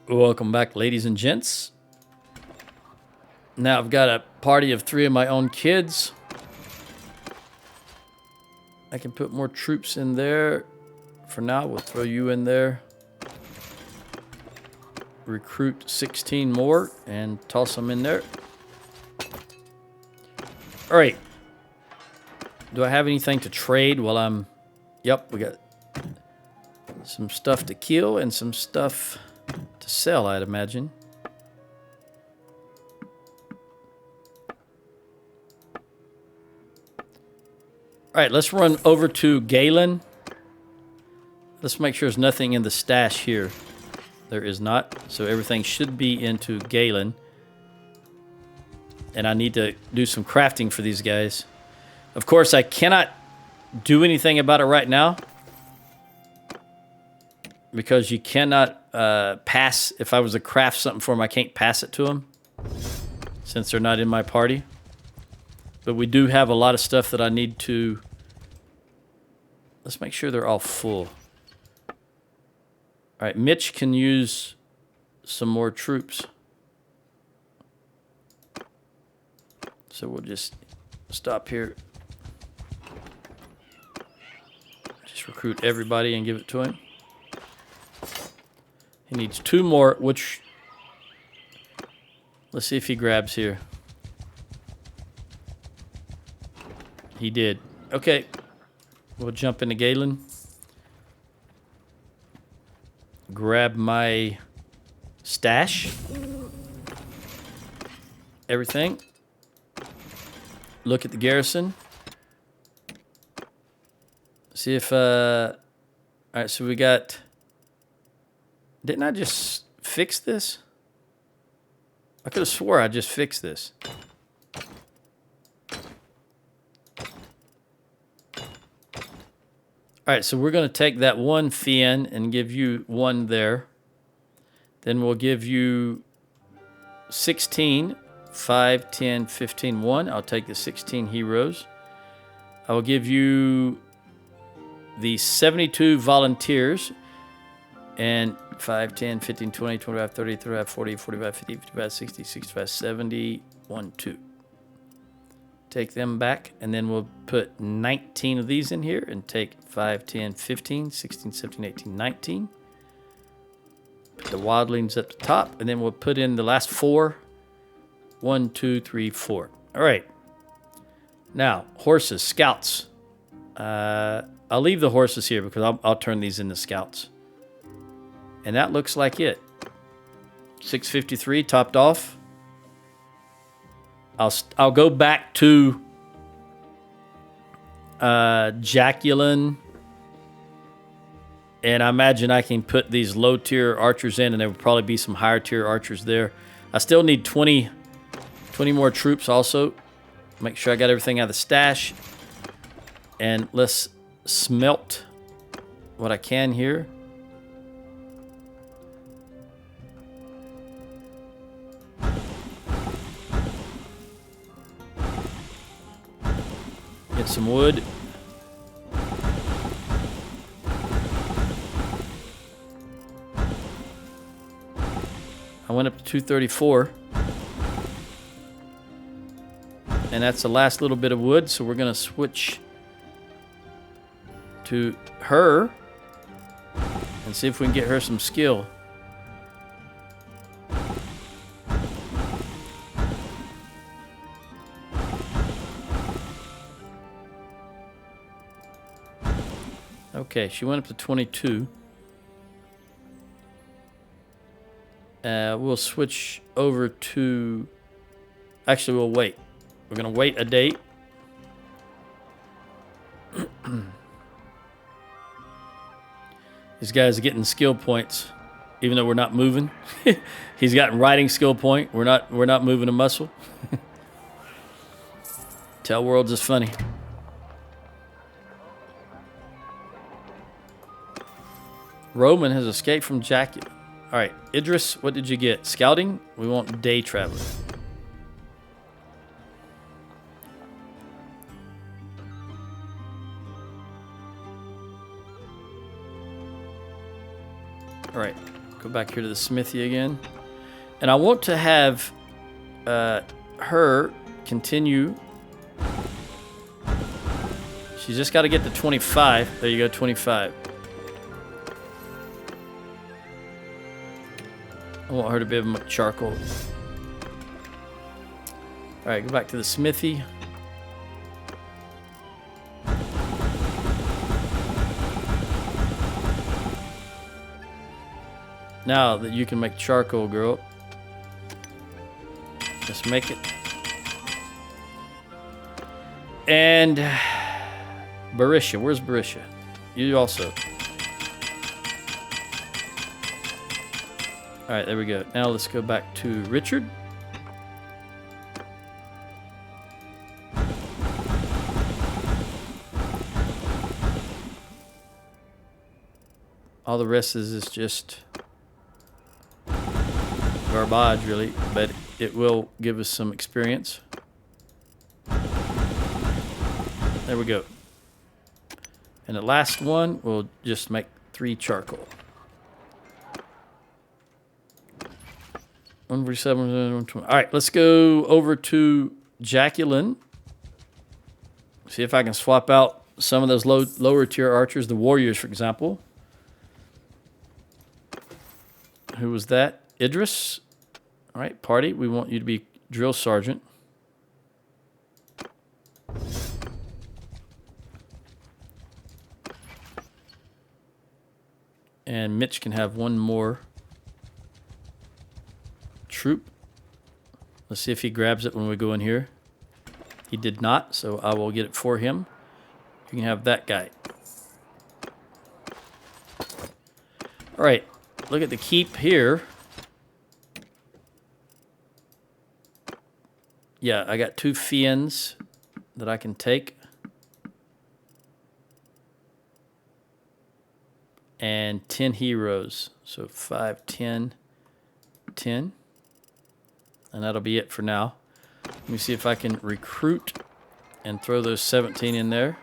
Welcome back, ladies and gents. Now I've got a party of 3 of my own kids. I can put more troops in there. For now, we'll throw you in there. Recruit 16 more and toss them in there. All right. Do I have anything to trade while I'm... Yep, we got some stuff to kill and some stuff to sell, I'd imagine. All right, let's run over to Galen. Let's make sure there's nothing in the stash here. There is not, so everything should be into Galen. And I need to do some crafting for these guys. Of course, I cannot do anything about it right now. Because you cannot pass. If I was to craft something for them, I can't pass it to them. Since they're not in my party. But we do have a lot of stuff that I need to... Let's make sure they're all full. All right, Mitch can use some more troops. So we'll just stop here. Just recruit everybody and give it to him. He needs 2 more, which... Let's see if he grabs here. He did. Okay. We'll jump into Galen. Grab my stash. Everything. Look at the garrison. See if... Alright, so we got... Didn't I just fix this? I could have swore I just fixed this. Alright, so we're going to take that 1 Fien and give you 1 there. Then we'll give you 16, 5, 10, 15, 1. I'll take the 16 heroes. I will give you the 72 volunteers. And 5, 10, 15, 20, 25, 30, 35, 40, 45, 50, 55, 60, 65, 70, 1, 2. Take them back, and then we'll put 19 of these in here and take 5, 10, 15, 16, 17, 18, 19. Put the wildlings at the top, and then we'll put in the last 4. 1, 2, 3, 4. All right. Now, horses, scouts. I'll leave the horses here because I'll turn these into scouts. And that looks like it. 653 topped off. I'll go back to Jacqueline. And I imagine I can put these low tier archers in, and there will probably be some higher tier archers there. I still need 20 more troops also. Make sure I got everything out of the stash. And let's smelt what I can here. Get some wood. I went up to 234. And that's the last little bit of wood, so we're going to switch to her and see if we can get her some skill. Okay, she went up to 22. We'll switch over to... Actually, we'll wait. We're going to wait a date. These guys are getting skill points, even though we're not moving. He's gotten riding skill point. We're not moving a muscle. Tell Worlds is funny. Roman has escaped from Jackie. All right, Idris, what did you get? Scouting? We want day traveler. All right. Go back here to the smithy again. And I want to have her continue. She's just got to get to 25. There you go, 25. I want her to be able to make charcoal. Alright, go back to the smithy. Now that you can make charcoal, girl. Let's make it. And Barisha, where's Barisha? You also. Alright, there we go. Now let's go back to Richard. All the rest is just garbage, really, but it will give us some experience. There we go. And the last one, we'll just make 3 charcoal. 147, 120. All right, let's go over to Jacqueline. See if I can swap out some of those lower tier archers, the warriors, for example. Who was that? Idris. All right, party. We want you to be drill sergeant. And Mitch can have one more troop. Let's see if he grabs it when we go in here. He did not, so I will get it for him. You can have that guy. All right, look at the keep here. Yeah, I got 2 fiends that I can take. And 10 heroes. So 5, 10, 10. And that'll be it for now. Let me see if I can recruit and throw those 17 in there.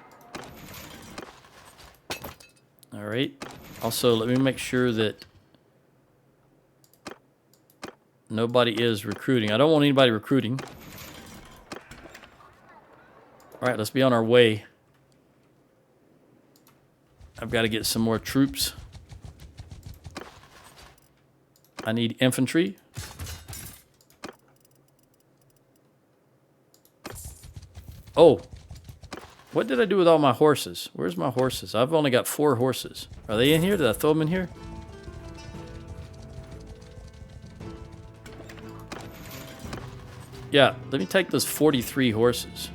All right. Also, let me make sure that nobody is recruiting. I don't want anybody recruiting. All right, let's be on our way. I've got to get some more troops. I need infantry. Oh, what did I do with all my horses? Where's my horses? I've only got 4 horses. Are they in here? Did I throw them in here? Yeah, let me take those 43 horses.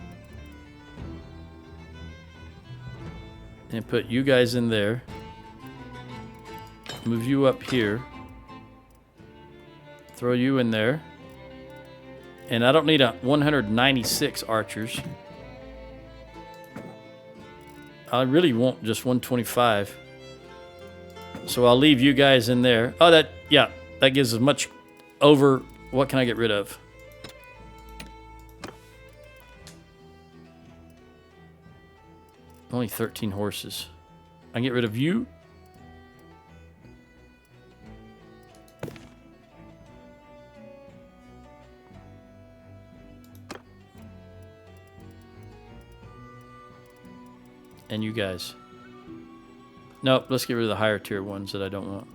And put you guys in there. Move you up here. Throw you in there. And I don't need 196 archers. I really want just 125. So I'll leave you guys in there. Oh, that gives us much over. What can I get rid of? Only 13 horses. I can get rid of you. And you guys. Nope, let's get rid of the higher tier ones that I don't want.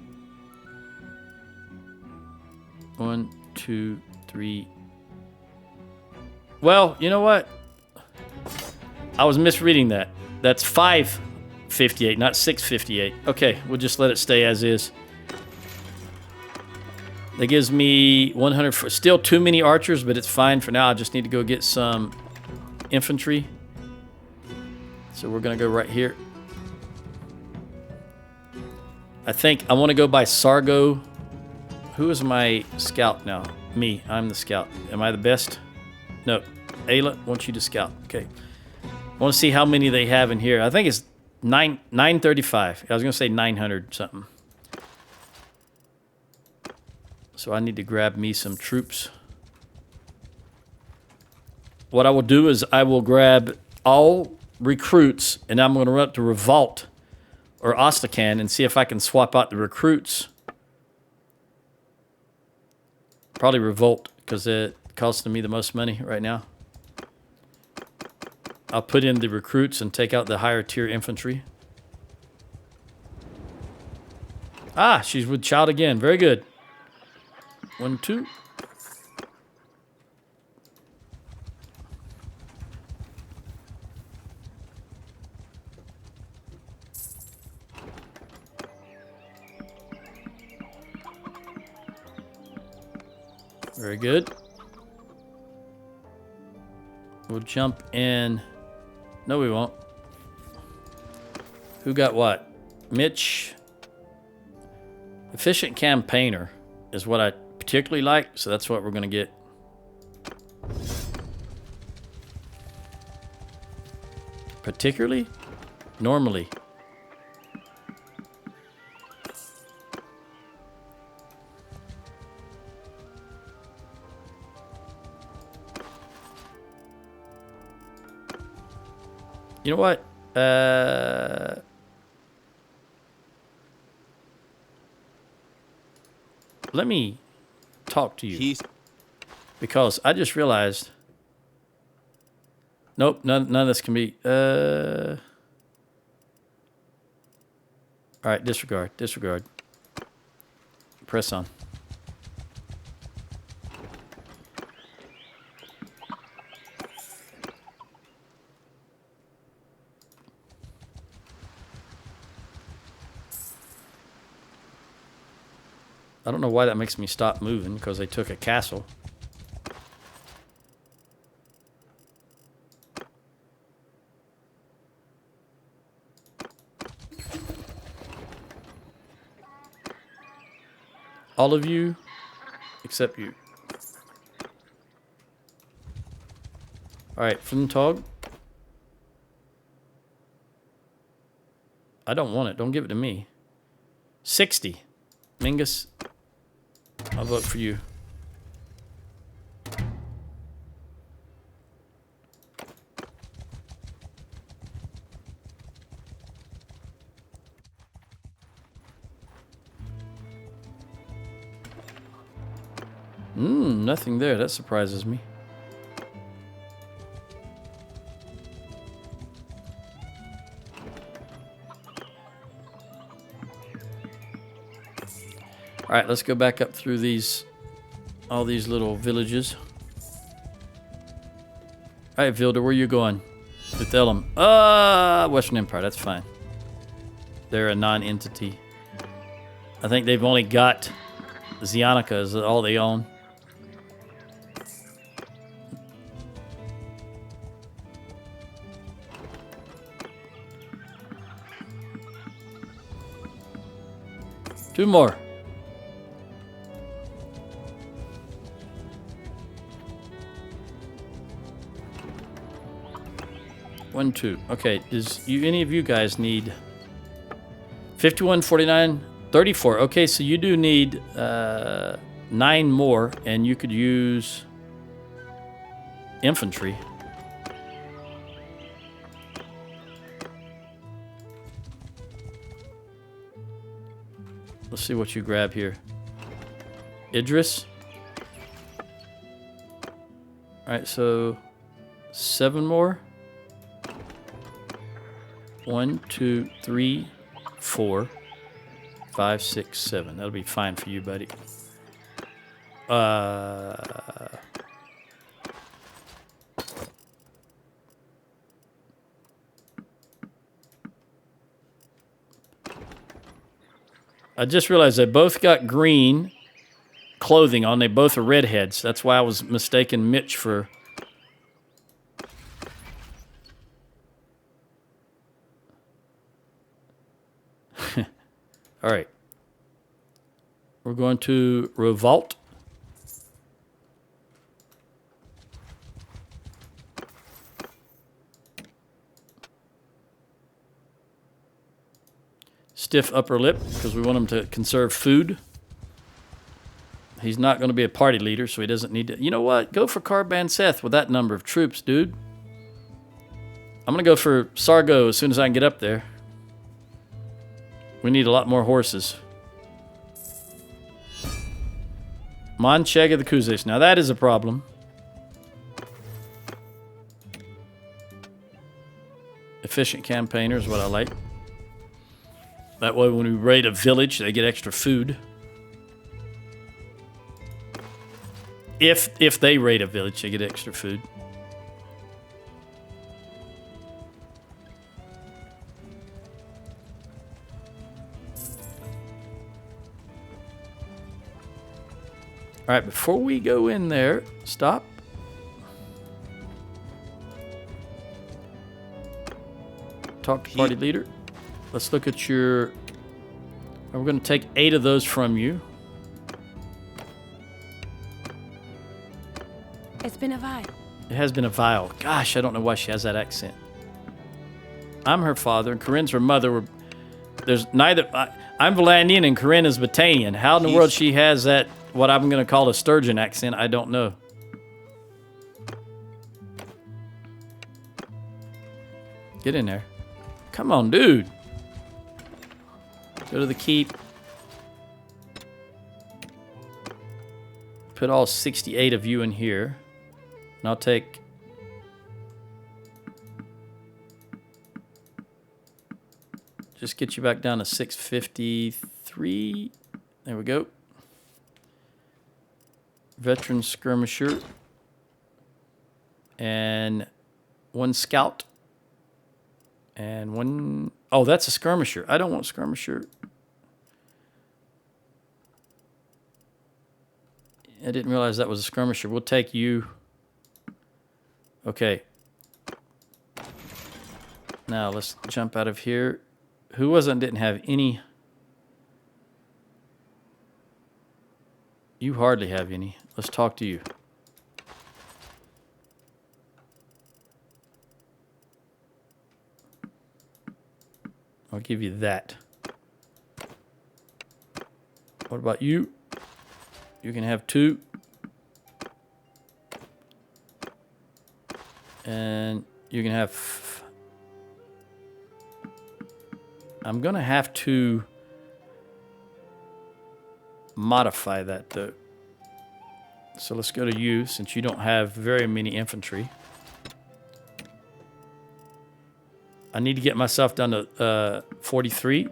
1, 2, 3. Well, you know what? I was misreading that. That's 558, not 658. Okay, we'll just let it stay as is. That gives me 100. Still too many archers, but it's fine for now. I just need to go get some infantry. So we're going to go right here. I think I want to go by Sargo. Who is my scout now? Me. I'm the scout. Am I the best? No. Ayla wants you to scout. Okay. I want to see how many they have in here. I think it's 935. I was going to say 900 something. So I need to grab me some troops. What I will do is I will grab all recruits, and I'm going to run up to Revolt or Ostrakhan and see if I can swap out the recruits Probably revolt, because it costing me the most money right now. I'll put in the recruits and take out the higher tier infantry. Ah, she's with child again. Very good. 1, 2. Very good. We'll jump in. No, we won't. Who got what? Mitch. Efficient campaigner is what I particularly like, so that's what we're going to get. Particularly? Normally. You know what? Let me talk to you. Because I just realized... Nope, none of this can be... All right, disregard. Press on. I don't know why that makes me stop moving, because they took a castle. All of you, except you. All right, Flintog. I don't want it. Don't give it to me. 60. Mingus. I'll vote for you. Nothing there. That surprises me. All right, let's go back up through all these little villages. All right, Vilda, where you going? With Elam. Western Empire, that's fine. They're a non-entity. I think they've only got Zionica is all they own. Two more. One, two. Okay, any of you guys need 51, 49, 34. Okay, so you do need 9 more, and you could use infantry. Let's see what you grab here. Idris. All right, so 7 more. 1, 2, 3, 4, 5, 6, 7. That'll be fine for you, buddy. I just realized they both got green clothing on. They both are redheads. That's why I was mistaken Mitch for... All right. We're going to revolt. Stiff upper lip, because we want him to conserve food. He's not going to be a party leader, so he doesn't need to... You know what? Go for Carban Seth with that number of troops, dude. I'm going to go for Sargo as soon as I can get up there. We need a lot more horses. Manchega the Kuzes. Now that is a problem. Efficient campaigner is what I like. That way when we raid a village, they get extra food. If they raid a village, they get extra food. All right, before we go in there, stop. Talk to party leader. Let's look at your... We're going to take 8 of those from you. It's been a while. It has been a while. Gosh, I don't know why she has that accent. I'm her father, and Corinne's her mother. There's neither... I'm Valandian, and Corinne is Battanian. How in the world she has that, what I'm going to call a sturgeon accent, I don't know. Get in there. Come on, dude. Go to the keep. Put all 68 of you in here. And I'll take... Just get you back down to 653. There we go. Veteran skirmisher. And 1 scout. And 1... Oh, that's a skirmisher. I don't want skirmisher. I didn't realize that was a skirmisher. We'll take you. Okay. Now, let's jump out of here. Who didn't have any? You hardly have any. Let's talk to you. I'll give you that. What about you? You can have 2. And you can have... I'm going to have to modify that, though. So let's go to you, since you don't have very many infantry. I need to get myself down to 43.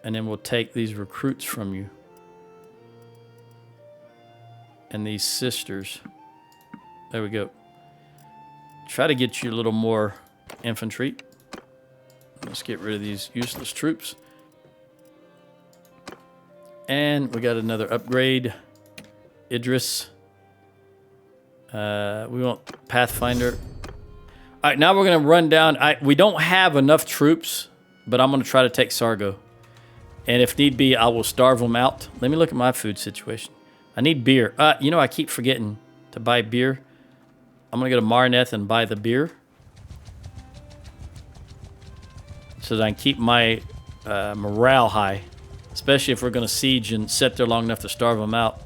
And then we'll take these recruits from you. And these sisters. There we go. Try to get you a little more infantry. Let's get rid of these useless troops. And we got another upgrade. Idris. We want Pathfinder. All right, now we're going to run down. We don't have enough troops, but I'm going to try to take Sargo. And if need be, I will starve them out. Let me look at my food situation. I need beer. You know, I keep forgetting to buy beer. I'm going to go to Marneth and buy the beer. So that I can keep my morale high. Especially if we're going to siege and sit there long enough to starve them out.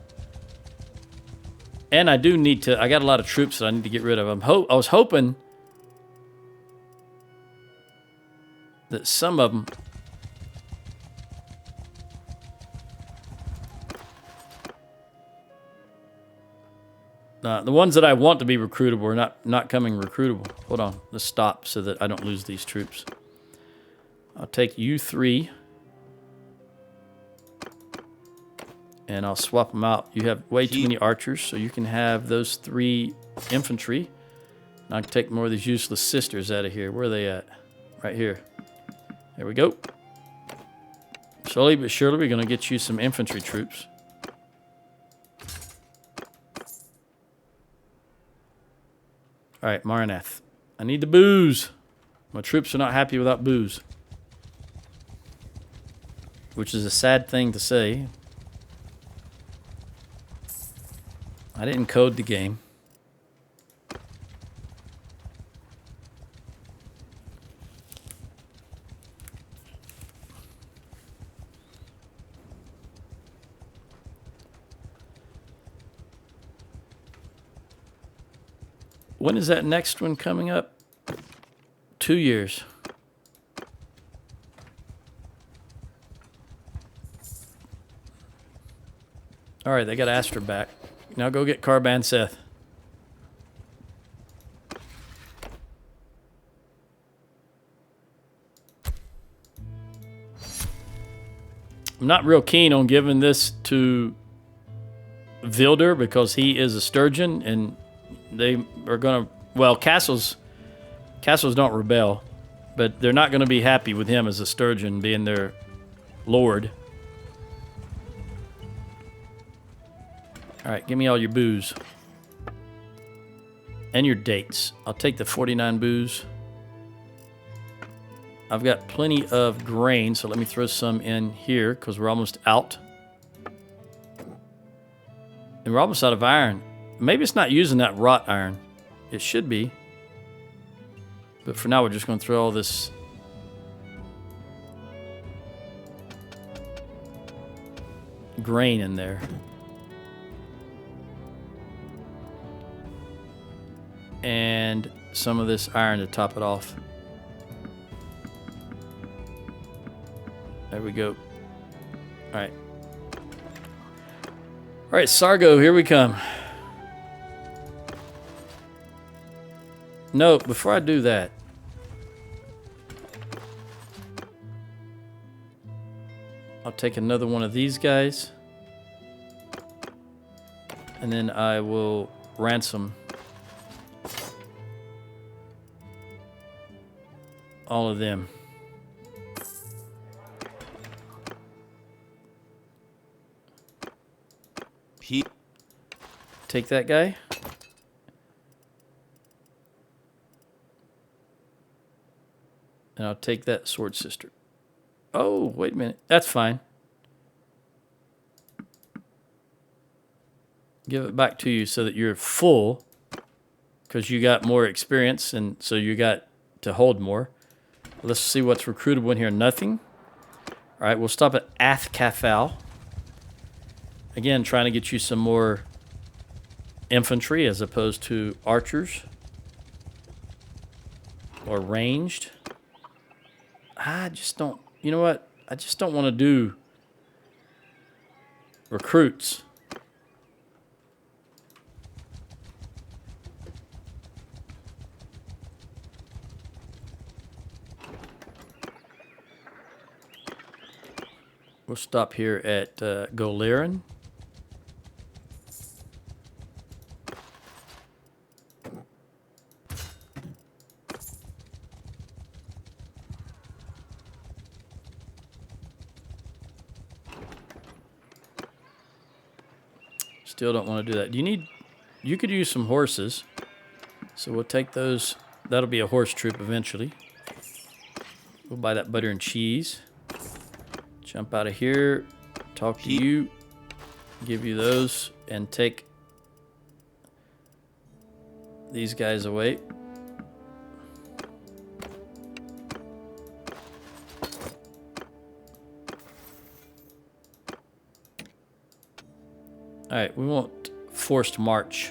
And I do need to... I got a lot of troops that I need to get rid of. I was hoping that some of them... the ones that I want to be recruitable are not coming recruitable. Hold on. Let's stop so that I don't lose these troops. I'll take you 3. And I'll swap them out. You have way too many archers, so you can have those 3 infantry. And I can take more of these useless sisters out of here. Where are they at? Right here. There we go. Slowly but surely, we're going to get you some infantry troops. All right, Marnath. I need the booze. My troops are not happy without booze. Which is a sad thing to say. I didn't code the game. When is that next one coming up? 2 years. All right, they got Astra back. Now go get Carban Seth. I'm not real keen on giving this to Vilder because he is a sturgeon and they are going to... Well, castles don't rebel, but they're not going to be happy with him as a sturgeon being their lord. All right, give me all your booze. And your dates. I'll take the 49 booze. I've got plenty of grain, so let me throw some in here because we're almost out. And we're almost out of iron. Maybe it's not using that wrought iron. It should be. But for now, we're just going to throw all this grain in there. And some of this iron to top it off. There we go. All right. All right, Sargo, here we come. No, before I do that, I'll take another one of these guys. And then I will ransom all of them. Take that guy. And I'll take that sword sister. Oh, wait a minute. That's fine. Give it back to you so that you're full. Because you got more experience and so you got to hold more. Let's see what's recruitable in here. Nothing. All right, we'll stop at Athkafal. Again, trying to get you some more infantry as opposed to archers. Or ranged. I just don't... You know what? I just don't want to do recruits. We'll stop here at Goliran. Still don't want to do that. You could use some horses. So we'll take those. That'll be a horse troop eventually. We'll buy that butter and cheese. Jump out of here. Talk to you. Give you those. And take these guys away. All right, we want forced march.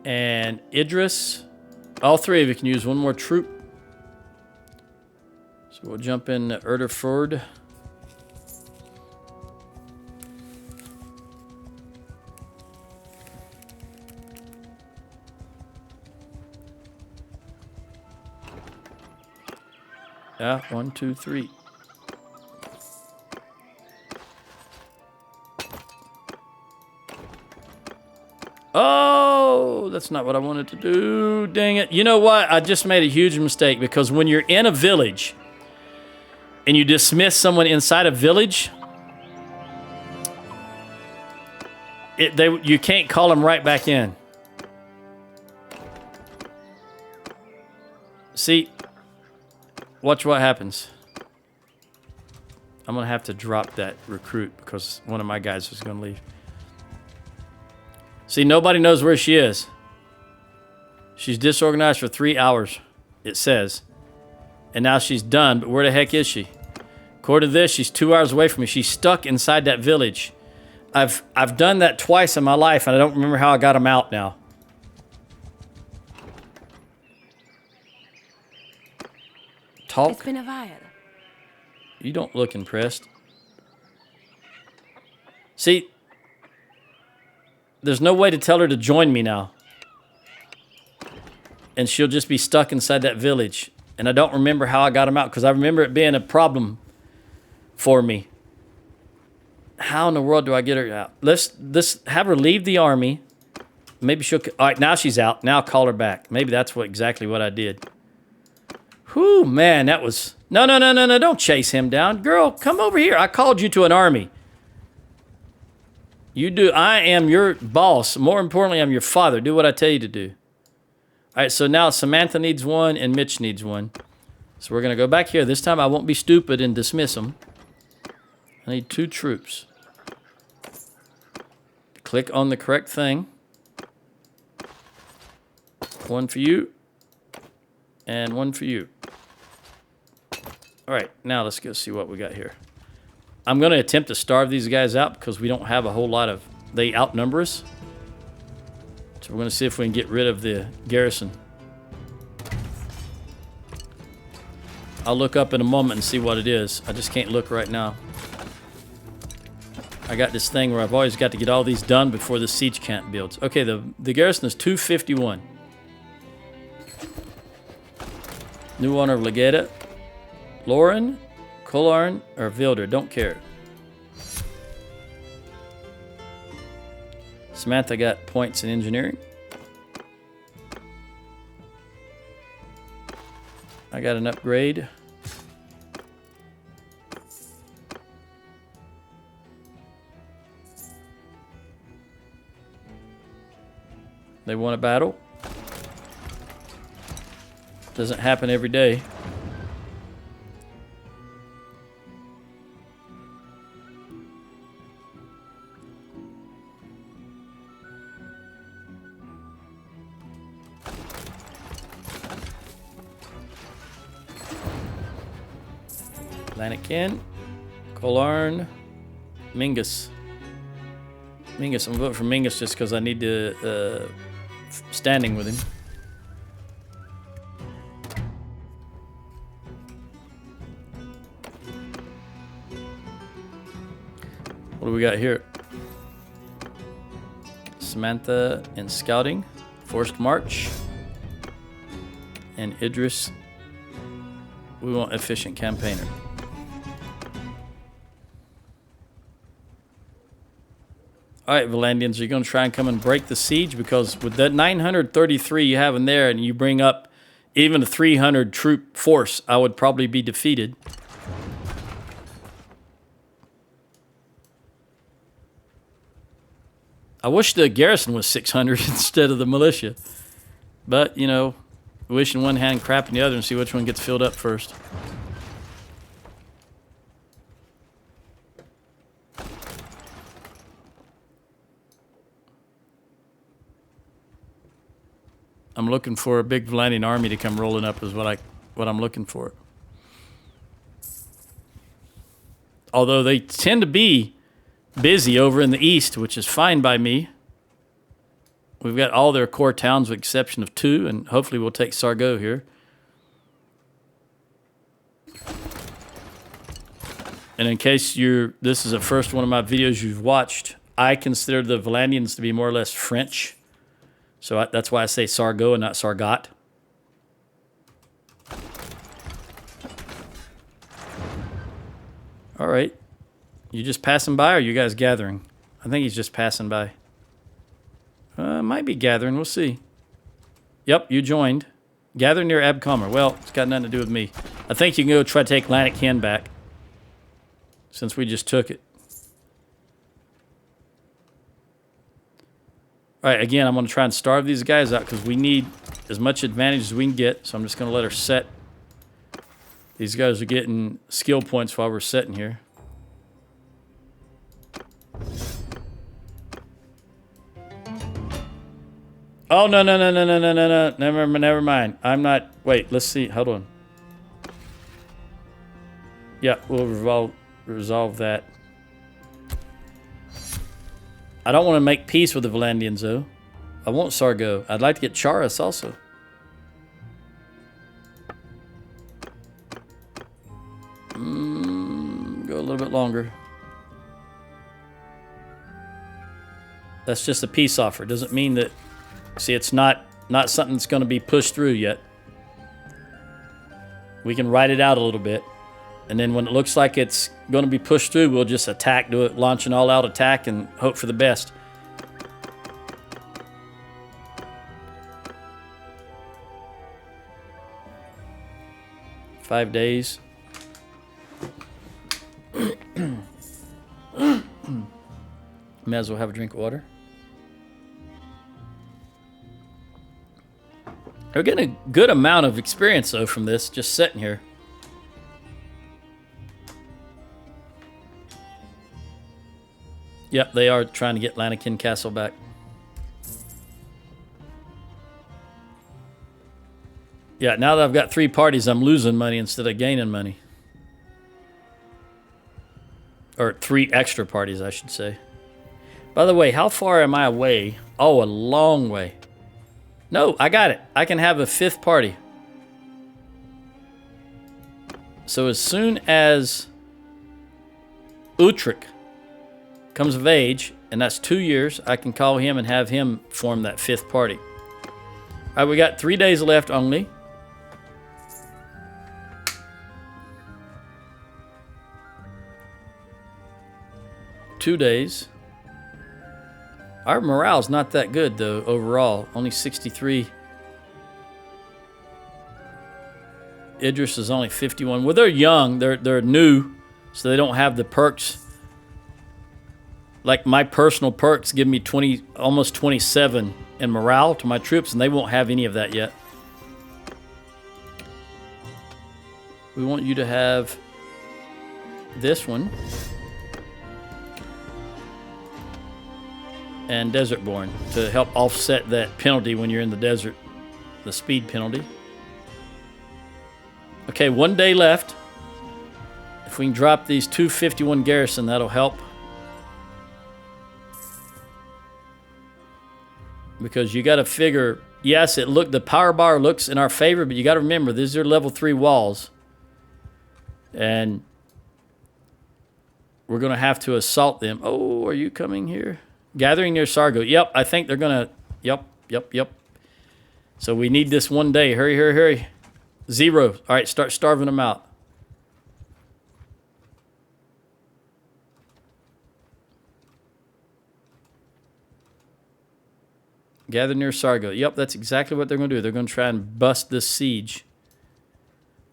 And Idris, all three of you can use one more troop. So we'll jump in Erderford. Yeah, 1, 2, 3. Oh, that's not what I wanted to do. Dang it. You know what? I just made a huge mistake because when you're in a village and you dismiss someone inside a village, you can't call them right back in. See? Watch what happens. I'm going to have to drop that recruit because one of my guys is going to leave. See, nobody knows where she is. She's disorganized for 3 hours, it says. And now she's done, but where the heck is she? According to this, she's 2 hours away from me. She's stuck inside that village. I've done that twice in my life, and I don't remember how I got them out now. Talk. It's been a while. You don't look impressed. See, there's no way to tell her to join me now. And she'll just be stuck inside that village. And I don't remember how I got him out, because I remember it being a problem for me. How in the world do I get her out? Let's have her leave the army. Maybe she'll... All right, now she's out. Now I'll call her back. Maybe that's exactly what I did. Whew, man, that was... No, don't chase him down. Girl, come over here. I called you to an army. You do. I am your boss. More importantly, I'm your father. Do what I tell you to do. All right, so now Samantha needs one and Mitch needs one. So we're going to go back here. This time I won't be stupid and dismiss them. I need 2 troops. Click on the correct thing. 1 for you. And 1 for you. All right, now let's go see what we got here. I'm going to attempt to starve these guys out because we don't have a whole lot of... They outnumber us. So we're going to see if we can get rid of the garrison. I'll look up in a moment and see what it is. I just can't look right now. I got this thing where I've always got to get all these done before the siege camp builds. Okay, the garrison is 251. New owner of Legata. Lauren, Colarn, or Vilder. Don't care. Samantha got points in engineering. I got an upgrade. They won a battle. Doesn't happen every day. Lanakin, Colarn, Mingus. Mingus, I'm voting for Mingus just because I need to standing with him. What do we got here? Samantha in scouting, forced march, and Idris. We want efficient campaigner. All right, Valandians, are you going to try and come and break the siege? Because with that 933 you have in there, and you bring up even a 300 troop force, I would probably be defeated. I wish the garrison was 600 instead of the militia. But, you know, wish in one hand, crap in the other, and see which one gets filled up first. I'm looking for a big Valandian army to come rolling up is what I'm looking for. Although they tend to be busy over in the east, which is fine by me. We've got all their core towns with exception of 2, and hopefully we'll take Sargo here. And in case this is the first one of my videos you've watched, I consider the Valandians to be more or less French. So that's why I say Sargo and not Sargot. All right. You just passing by, or are you guys gathering? I think he's just passing by. Might be gathering. We'll see. Yep, you joined. Gather near Abcomer. Well, it's got nothing to do with me. I think you can go try to take Lanakin back, since we just took it. All right, again, I'm going to try and starve these guys out because we need as much advantage as we can get. So I'm just going to let her set. These guys are getting skill points while we're setting here. Oh, no. Never mind. I'm not... Wait, let's see. Hold on. Yeah, we'll resolve that. I don't want to make peace with the Valandians, though. I want Sargo. I'd like to get Charas also. Go a little bit longer. That's just a peace offer. Doesn't mean that... See, it's not something that's going to be pushed through yet. We can write it out a little bit. And then when it looks like it's going to be pushed through, we'll just attack, launch an all-out attack and hope for the best. Five days. May as well have a drink of water. We're getting a good amount of experience, though, from this, just sitting here. Yep, they are trying to get Lanaken Castle back. Yeah, now that I've got 3 parties, I'm losing money instead of gaining money. Or 3 extra parties, I should say. By the way, how far am I away? Oh, a long way. No, I got it. I can have a 5th party. So as soon as Utrecht comes of age, and that's 2 years, I can call him and have him form that 5th party. All right, we got 3 days left only. Two days. Our morale's not that good, though, overall. Only 63. Idris is only 51. Well, they're young. They're new, so they don't have the perks. Like, my personal perks give me 20, almost 27 in morale to my troops, and they won't have any of that yet. We want you to have this one. And Desert Born to help offset that penalty when you're in the desert, the speed penalty. Okay, 1 day left. If we can drop these 251 garrison, that'll help. Because you got to figure, yes, the power bar looks in our favor, but you got to remember, these are level 3 walls. And we're going to have to assault them. Oh, are you coming here? Gathering near Sargo. Yep, I think they're going to... Yep. So we need this 1 day. Hurry, hurry, hurry. 0. All right, start starving them out. Gather near Sargo. Yep, that's exactly what they're going to do. They're going to try and bust this siege.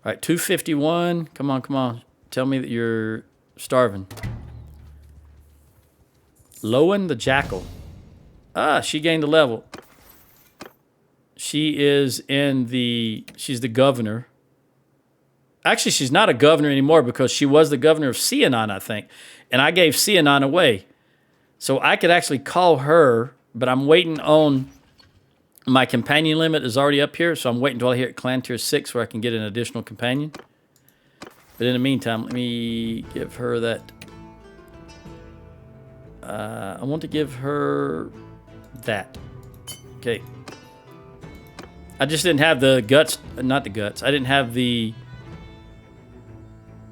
All right, 251. Come on. Tell me that you're starving. Lowen the Jackal. Ah, she gained a level. She's the governor. Actually, she's not a governor anymore because she was the governor of Sianon, I think. And I gave Sianon away. So I could actually call her, but I'm waiting on... My companion limit is already up here, so I'm waiting until I hit clan tier 6 where I can get an additional companion. But in the meantime, let me give her that... I want to give her that. Okay. I just didn't have the guts. Not the guts. I didn't have the...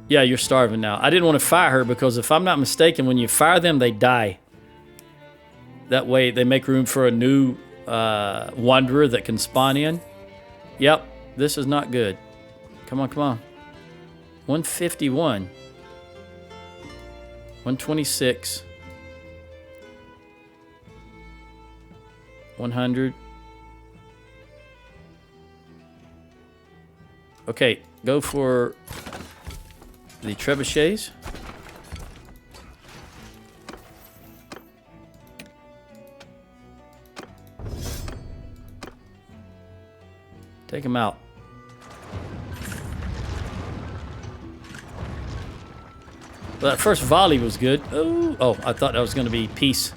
Yeah, you're starving now. I didn't want to fire her because if I'm not mistaken, when you fire them, they die. That way, they make room for a new wanderer that can spawn in. Yep, this is not good. Come on. 151. 126. 100. Okay, go for the trebuchets. Take them out. Well, that first volley was good. Oh, I thought that was going to be peace.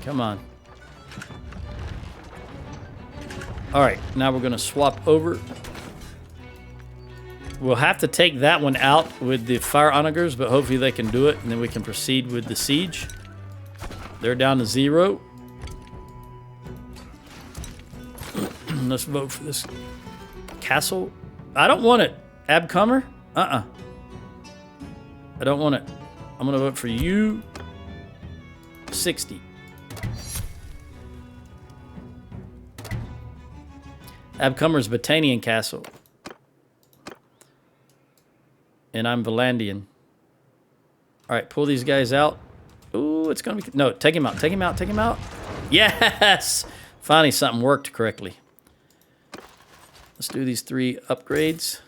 Come on. All right, now we're going to swap over. We'll have to take that one out with the fire onagers, but hopefully they can do it, and then we can proceed with the siege. They're down to 0. Let's vote for this castle. I don't want it. Abcomer? I don't want it. I'm gonna vote for you. 60. Abcomer's Battanian castle. And I'm Valandian. Alright, pull these guys out. Ooh, it's gonna be... No, take him out, take him out, take him out. Yes! Finally something worked correctly. Let's do these 3 upgrades.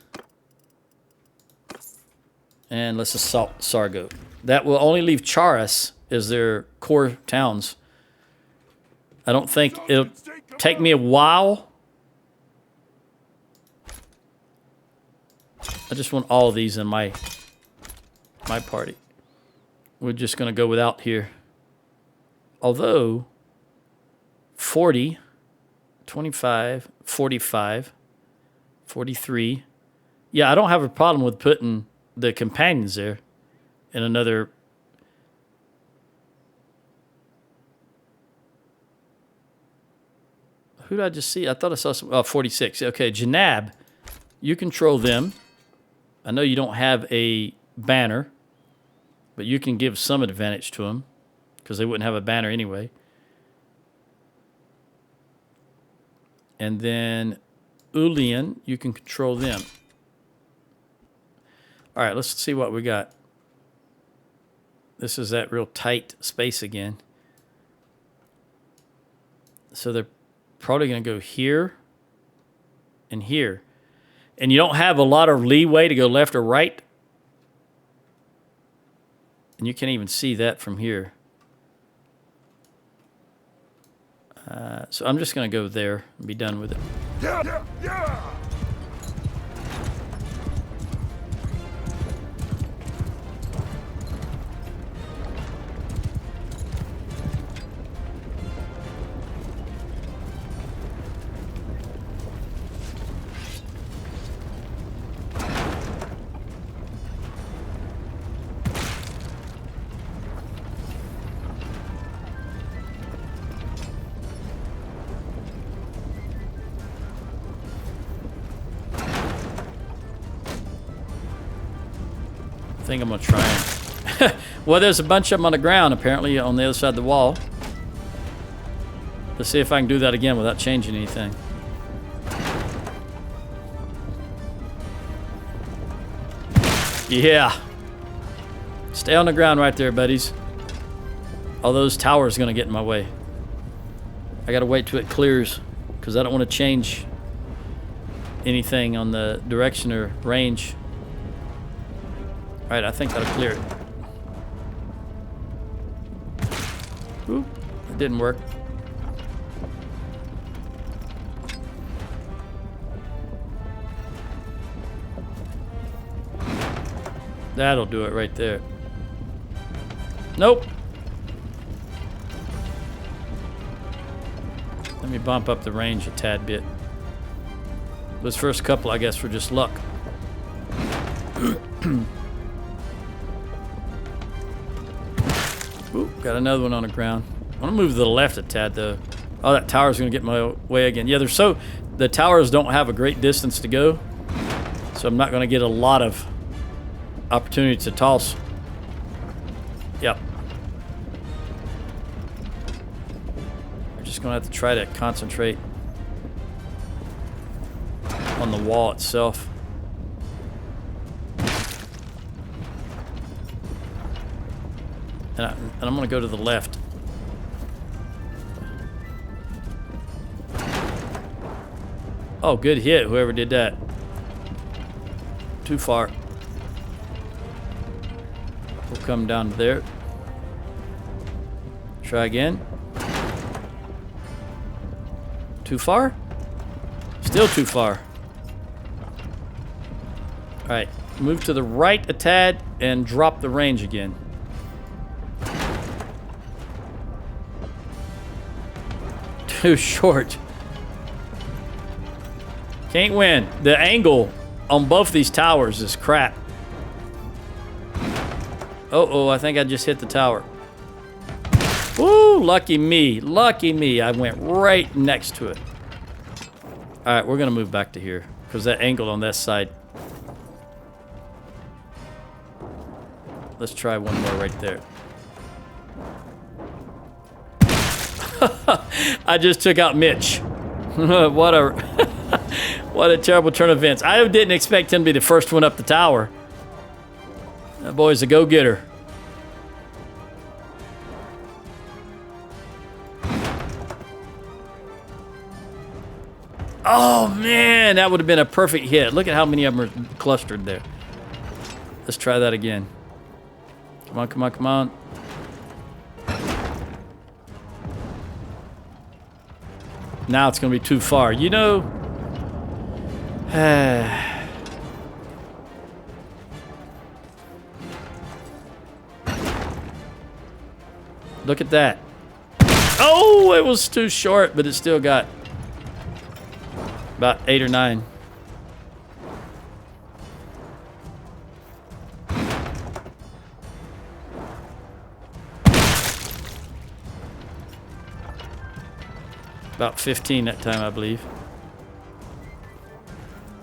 And let's assault Sargo. That will only leave Charas as their core towns. I don't think it'll take me a while. I just want all of these in my party. We're just going to go without here. Although, 40, 25, 45, 43. Yeah, I don't have a problem with putting the companions there in another... Who did I just see? I thought I saw some... Oh, 46. Okay, Janab, you control them. I know you don't have a banner, but you can give some advantage to them because they wouldn't have a banner anyway. And then Ulian, you can control them. All right, let's see what we got. This is that real tight space again. So they're probably going to go here and here. And you don't have a lot of leeway to go left or right. And you can't even see that from here. So I'm just going to go there and be done with it. I think I'm gonna try and... Well, there's a bunch of them on the ground, apparently, on the other side of the wall. Let's see if I can do that again without changing anything. Yeah. Stay on the ground right there, buddies. All those towers are gonna get in my way. I gotta wait till it clears, because I don't want to change anything on the direction or range. Alright, I think that'll clear it. Oop, it didn't work. That'll do it right there. Nope. Let me bump up the range a tad bit. Those first couple, I guess, were just luck. Ooh, got another one on the ground. I want to move to the left a tad, though. Oh, that tower's going to get in my way again. Yeah, the towers don't have a great distance to go, so I'm not going to get a lot of opportunity to toss. Yep. We're just going to have to try to concentrate on the wall itself. And I'm going to go to the left. Oh, good hit, whoever did that. Too far. We'll come down to there. Try again. Too far? Still too far. Alright, move to the right a tad and drop the range again. Too short. Can't win. The angle on both these towers is crap. Uh-oh, I think I just hit the tower. Woo, lucky me. Lucky me. I went right next to it. Alright, we're going to move back to here. Because that angle on that side. Let's try one more right there. I just took out Mitch. What a what a terrible turn of events. I didn't expect him to be the first one up the tower. That boy's a go-getter. Oh man, that would have been a perfect hit. Look at how many of them are clustered there. Let's try that again. Come on, come on, come on. Now it's going to be too far. You know... Look at that. Oh, it was too short, but it still got about 8 or 9. About 15 that time, I believe.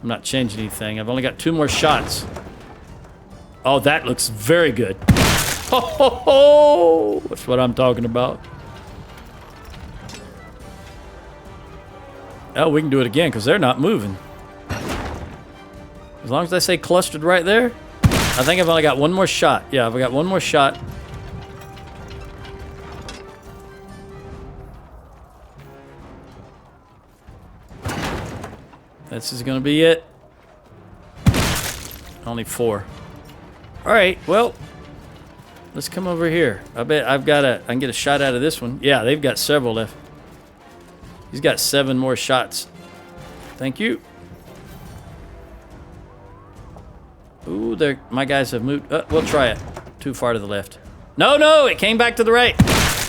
I'm not changing anything. I've only got 2 more shots. Oh, that looks very good. Ho, ho, ho! That's what I'm talking about. Oh, we can do it again because they're not moving. As long as they say clustered right there. I think I've only got 1 more shot. Yeah, I've got 1 more shot. This is going to be it. Only 4. All right, well, let's come over here. I bet I can get a shot out of this one. Yeah, they've got several left. He's got 7 more shots. Thank you. Ooh, my guys have moved. We'll try it. Too far to the left. No, no, it came back to the right.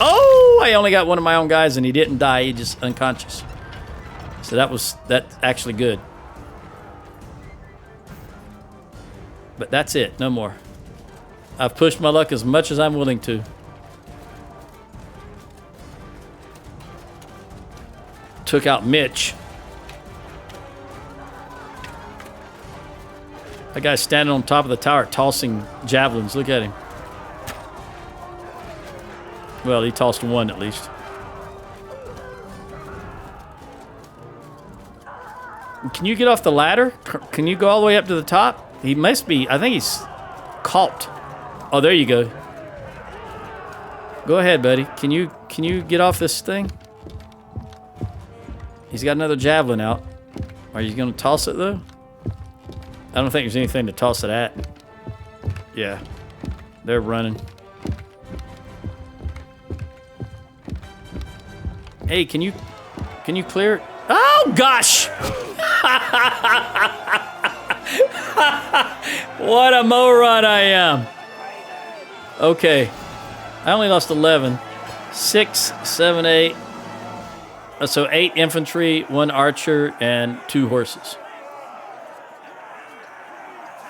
Oh, I only got one of my own guys and he didn't die. He just unconscious. So that's actually good. But that's it, no more. I've pushed my luck as much as I'm willing to. Took out Mitch. That guy's standing on top of the tower tossing javelins. Look at him. Well, he tossed 1 at least. Can you get off the ladder? Can you go all the way up to the top? He must be. I think he's caught. Oh, there you go. Go ahead, buddy. Can you get off this thing? He's got another javelin out. Are you going to toss it, though? I don't think there's anything to toss it at. Yeah. They're running. Hey, can you clear it? Oh, gosh! What a moron I am. Okay. I only lost 11. 6, 7, 8. So 8 infantry, 1 archer, and 2 horses.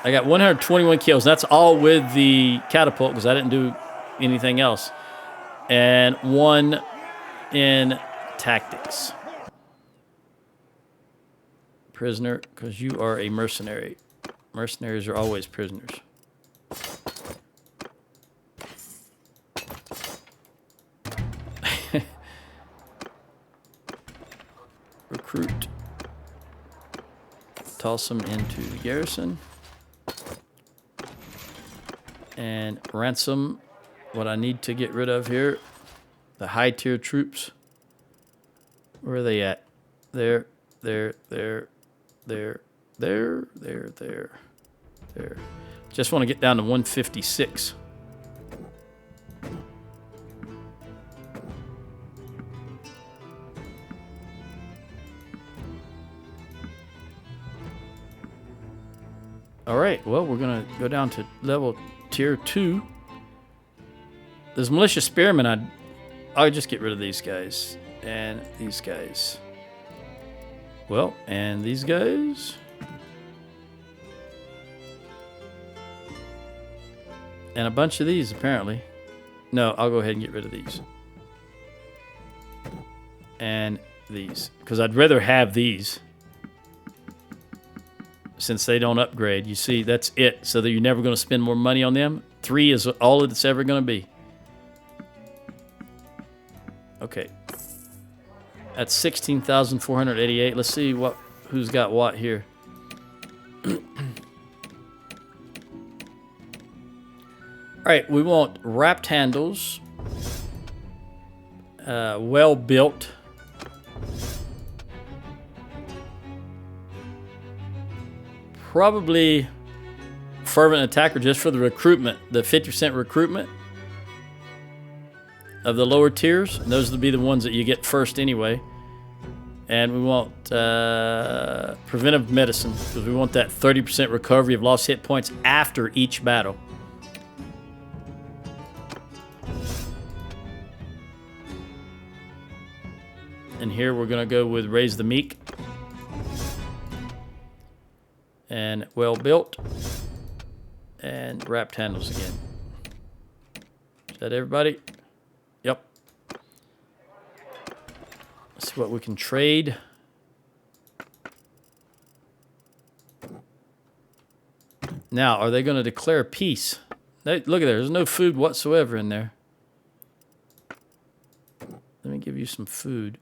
I got 121 kills. That's all with the catapult because I didn't do anything else. And 1 in tactics. Prisoner, because you are a mercenary. Mercenaries are always prisoners. Recruit. Toss them into the garrison. And ransom what I need to get rid of here. The high tier troops. Where are they at? There. Just want to get down to 156. All right, well, we're going to go down to level tier 2. Those militia spearmen, I'll just get rid of these guys. And these guys. Well, and these guys. And a bunch of these, apparently. No, I'll go ahead and get rid of these. And these. Because I'd rather have these. since they don't upgrade. You see, that's it. So that you're never going to spend more money on them. 3 is all it's ever going to be. Okay. That's 16,488. Let's see who's got what here. All right, we want wrapped handles. Well built. Probably fervent attacker just for the recruitment, the 50% recruitment of the lower tiers. And those will be the ones that you get first anyway. And we want preventive medicine because we want that 30% recovery of lost hit points after each battle. And here we're going to go with Raise the Meek. And well built. And wrapped handles again. Is that everybody? Yep. Let's see what we can trade. Now, are they going to declare peace? Look at there. There's no food whatsoever in there. Let me give you some food.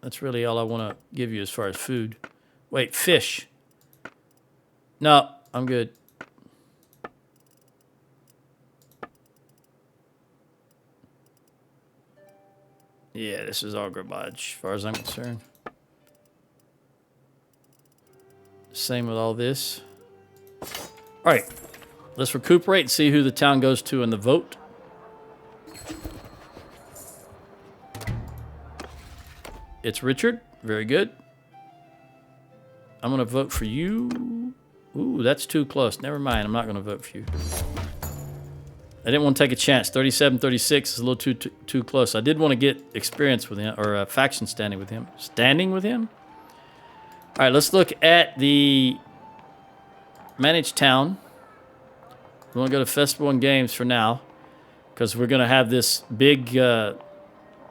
That's really all I want to give you as far as food. Wait, fish. No, I'm good. Yeah, this is all garbage as far as I'm concerned. Same with all this. All right, let's recuperate and see who the town goes to in the vote. It's Richard. Very good. I'm going to vote for you. Ooh, that's too close. Never mind. I'm not going to vote for you. I didn't want to take a chance. 37-36 is a little too close. I did want to get experience with him, or faction standing with him. Standing with him? All right, let's look at the managed town. We want to go to Festival and Games for now because we're going to have this big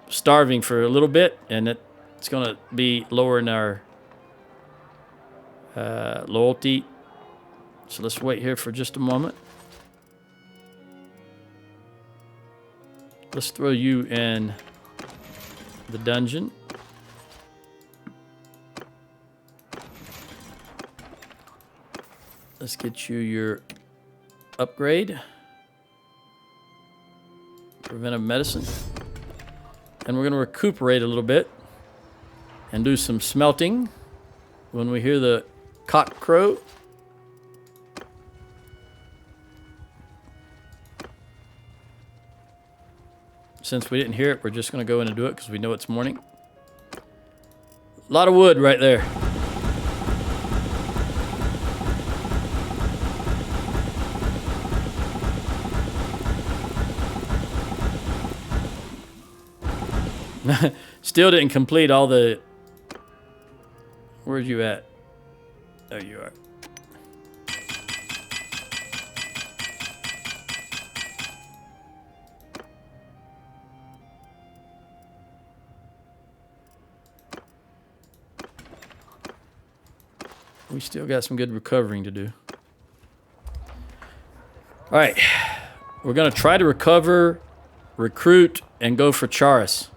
starving for a little bit, and it's going to be lowering our loyalty. So let's wait here for just a moment. Let's throw you in the dungeon. Let's get you your upgrade. Preventive medicine. And we're going to recuperate a little bit and do some smelting when we hear the cock crow. Since we didn't hear it, we're just going to go in and do it because we know it's morning. A lot of wood right there. Still didn't complete all the... Where's you at? There you are. We still got some good recovering to do. All right. We're going to try to recover, recruit, and go for Charis.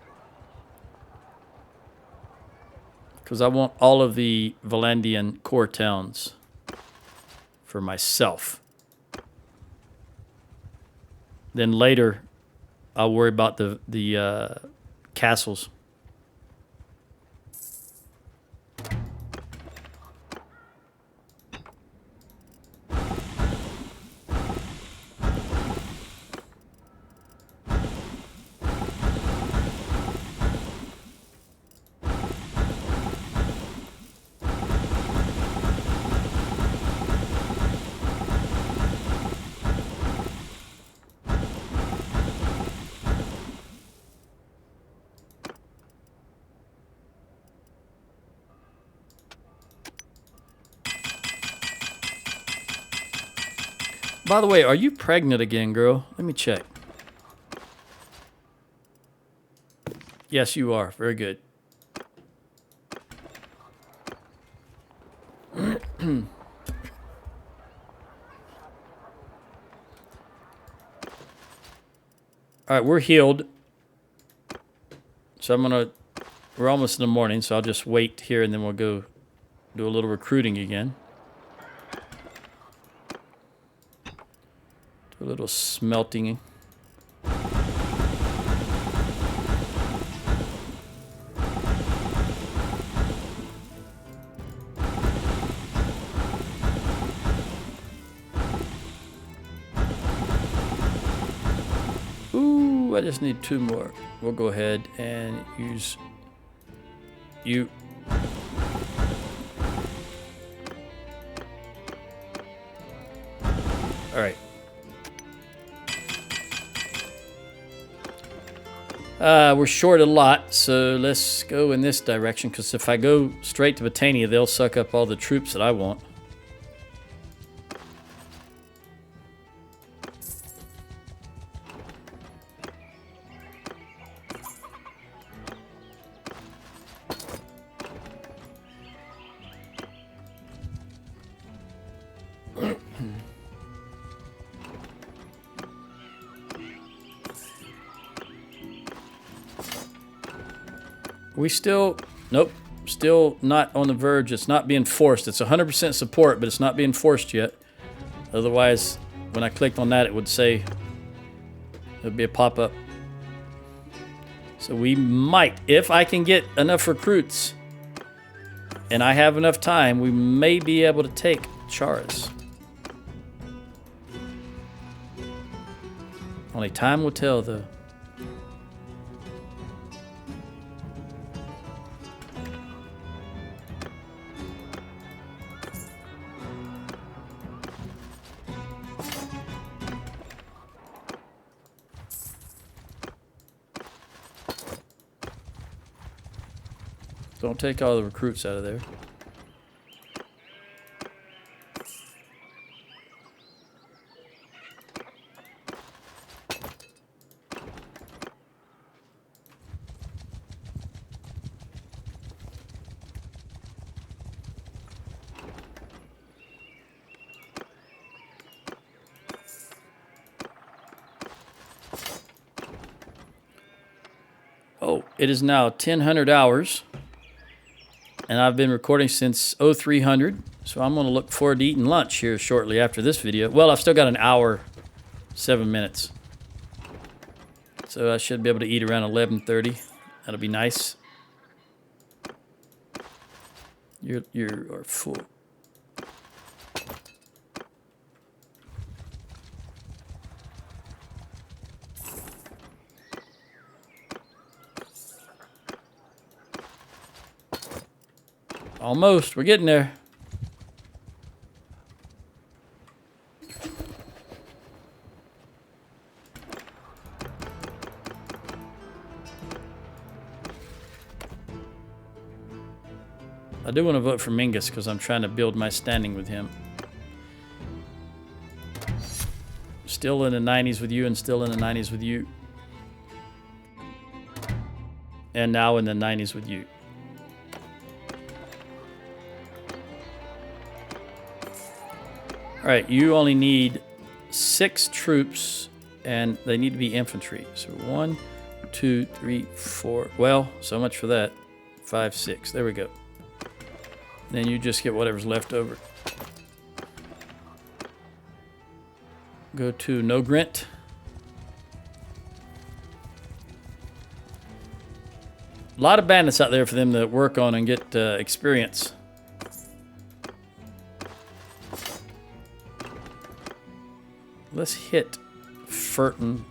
Because I want all of the Valandian core towns for myself. Then later, I'll worry about the castles. By the way, are you pregnant again, girl? Let me check. Yes, you are. Very good. All right, we're healed. So we're almost in the morning, so I'll just wait here and then we'll go do a little recruiting again. Do a little smelting. Ooh, I just need 2 more. We'll go ahead and use you. All right. We're short a lot, so let's go in this direction, because if I go straight to Battania, they'll suck up all the troops that I want. We still, nope, still not on the verge. It's not being forced. It's 100% support, but it's not being forced yet. Otherwise, when I clicked on that, it would say, there'd be a pop-up. So we might, if I can get enough recruits and I have enough time, we may be able to take Charis. Only time will tell, though. Don't take all the recruits out of there. Oh, it is now 1000 hours. And I've been recording since 0300, so I'm going to look forward to eating lunch here shortly after this video. Well, I've still got an hour, 7 minutes. So I should be able to eat around 11:30. That'll be nice. You're full. Almost. We're getting there. I do want to vote for Mingus because I'm trying to build my standing with him. Still in the 90s with you and still in the 90s with you. And now in the 90s with you. All right, you only need 6 troops, and they need to be infantry. So 1, 2, 3, 4. Well, so much for that. 5, 6. There we go. Then you just get whatever's left over. Go to No Grint. A lot of bandits out there for them to work on and get experience. Let's hit Furton.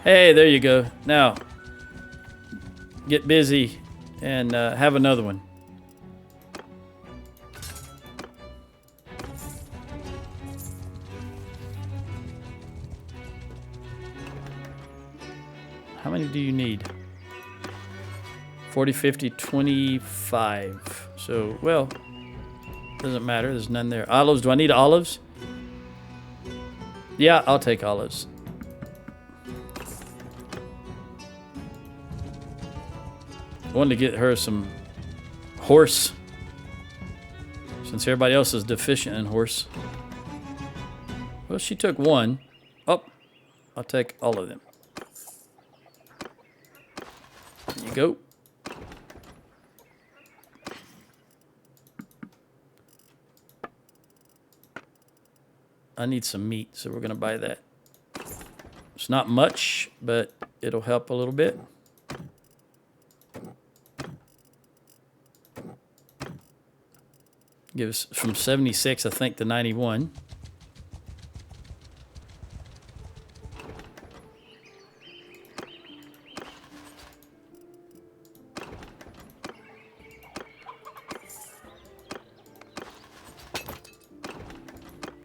Hey, there you go. Now, get busy and have another one. How many do you need? 40, 50, 25. So, well, doesn't matter. There's none there. Olives. Do I need olives? Yeah, I'll take olives. I wanted to get her some horse Since everybody else is deficient in horse. Well, she took one. Oh, I'll take all of them. There you go. I need some meat, so we're going to buy that. It's not much, but it'll help a little bit. Give us from 76, I think, to 91.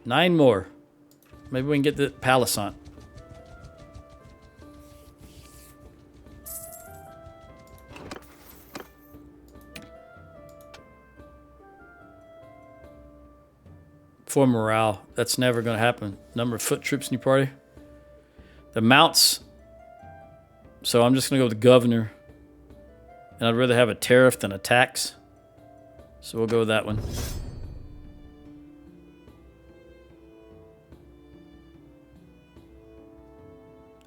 Nine more. Maybe we can get the palace on. For morale, that's never going to happen. Number of foot troops in your party. The mounts. So I'm just going to go with the governor. And I'd rather have a tariff than a tax. So we'll go with that one.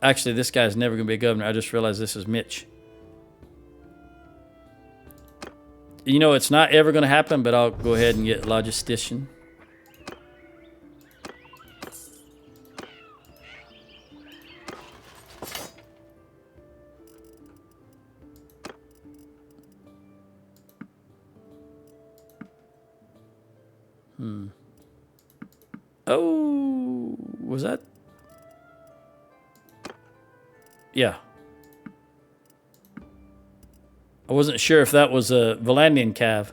Actually, this guy's never going to be a governor. I just realized this is Mitch. You know, it's not ever going to happen, but I'll go ahead and get logistician. Oh, was that? Yeah. I wasn't sure if that was a Valandian cav.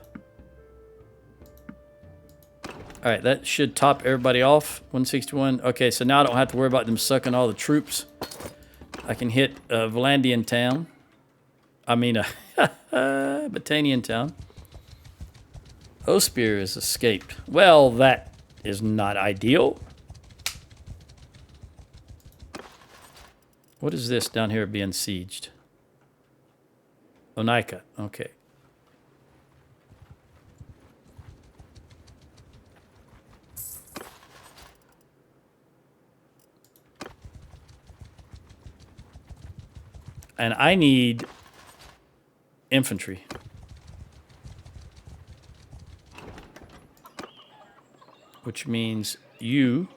All right, that should top everybody off. 161. Okay, so now I don't have to worry about them sucking all the troops. I can hit Valandian town. I mean, Battanian town. Ospir has escaped. Well, that is not ideal. What is this down here being sieged? Onika. Okay. And I need infantry. Which means you.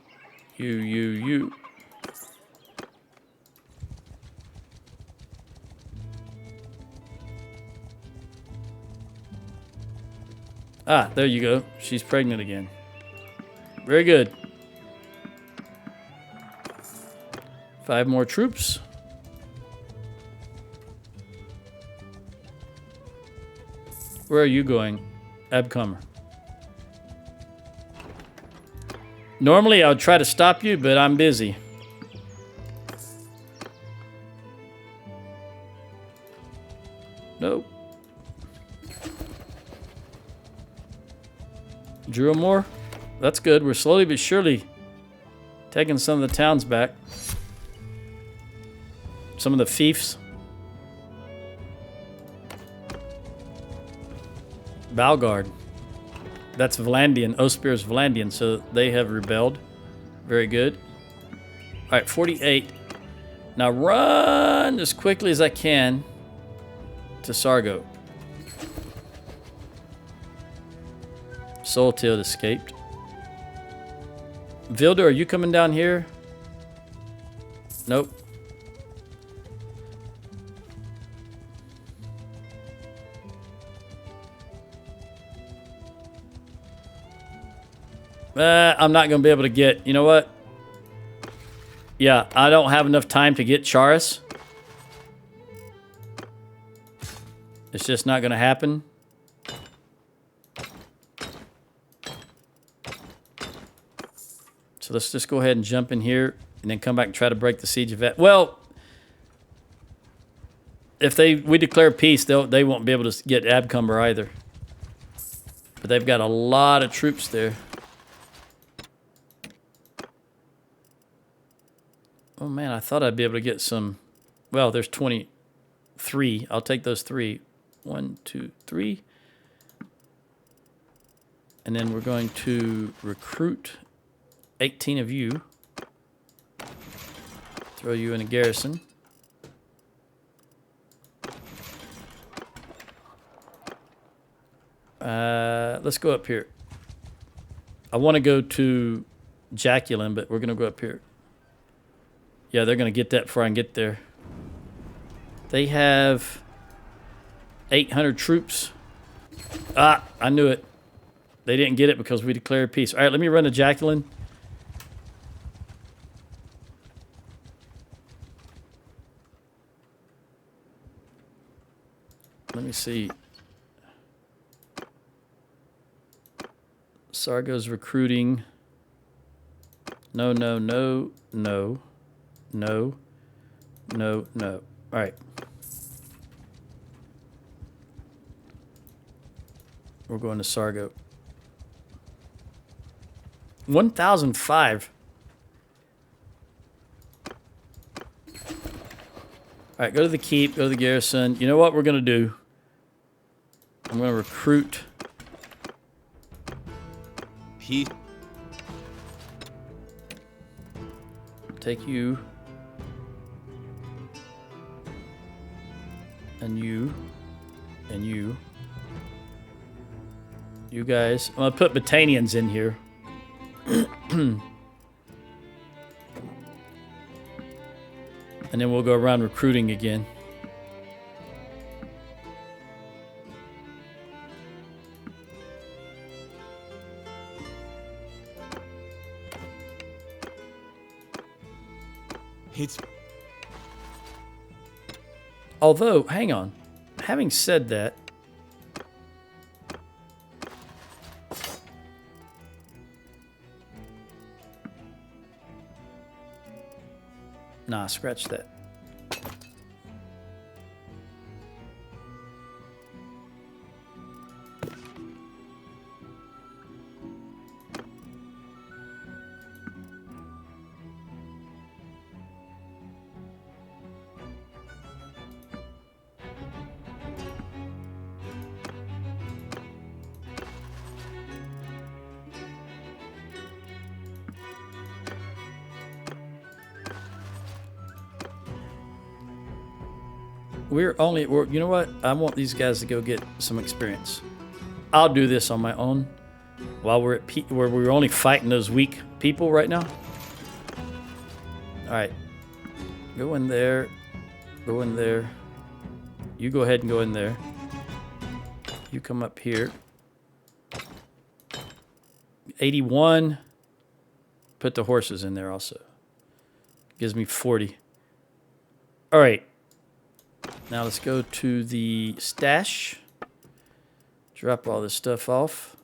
Ah, there you go. She's pregnant again. Very good. 5 more troops. Where are you going? Abcomer. Normally I would try to stop you, but I'm busy. Nope. Drillmore. That's good. We're slowly but surely taking some of the towns back. Some of the fiefs. Balgard. That's Valandian. Ospir's Valandian, so they have rebelled. Very good. All right, 48. Now run as quickly as I can to Sargo. Soltild escaped. Vilda, are you coming down here? Nope. I'm not going to be able to get... You know what? Yeah, I don't have enough time to get Charis. It's just not going to happen. So let's just go ahead and jump in here and then come back and try to break the siege of that. Well, if we declare peace, they won't be able to get Abcumber either. But they've got a lot of troops there. Oh man, I thought I'd be able to get some. Well, there's 23. I'll take those 3. 1, 2, 3. And then we're going to recruit 18 of you. Throw you in a garrison. Let's go up here. I want to go to Jacqueline, but we're going to go up here. Yeah, they're going to get that before I can get there. They have 800 troops. Ah, I knew it. They didn't get it because we declared peace. All right, let me run to Jacqueline. Let me see. Sargo's recruiting. No, no, no, no, no, no, no. All right. We're going to Sargo. 1,005. All right, go to the keep, go to the garrison. You know what we're going to do? I'm going to recruit. Take you. And you. And you. You guys. I'm going to put Battanians in here. And then we'll go around recruiting again. Although, hang on. Having said that, nah, scratch that. You know what? I want these guys to go get some experience. I'll do this on my own while we're at where we're only fighting those weak people right now. All right. Go in there. Go in there. You go ahead and go in there. You come up here. 81. Put the horses in there also. Gives me 40. All right. Now let's go to the stash. Drop all this stuff off.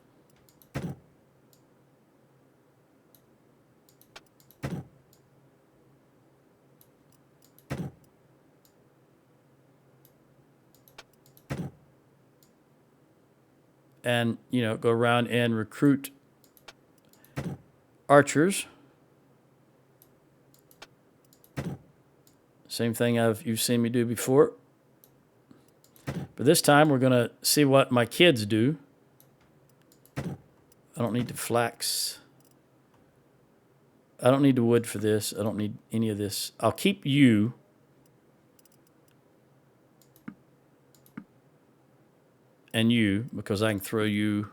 And, you know, go around and recruit archers. Same thing you've seen me do before. But this time we're going to see what my kids do. I don't need the flax. I don't need the wood for this. I don't need any of this. I'll keep you. And you, because I can throw you.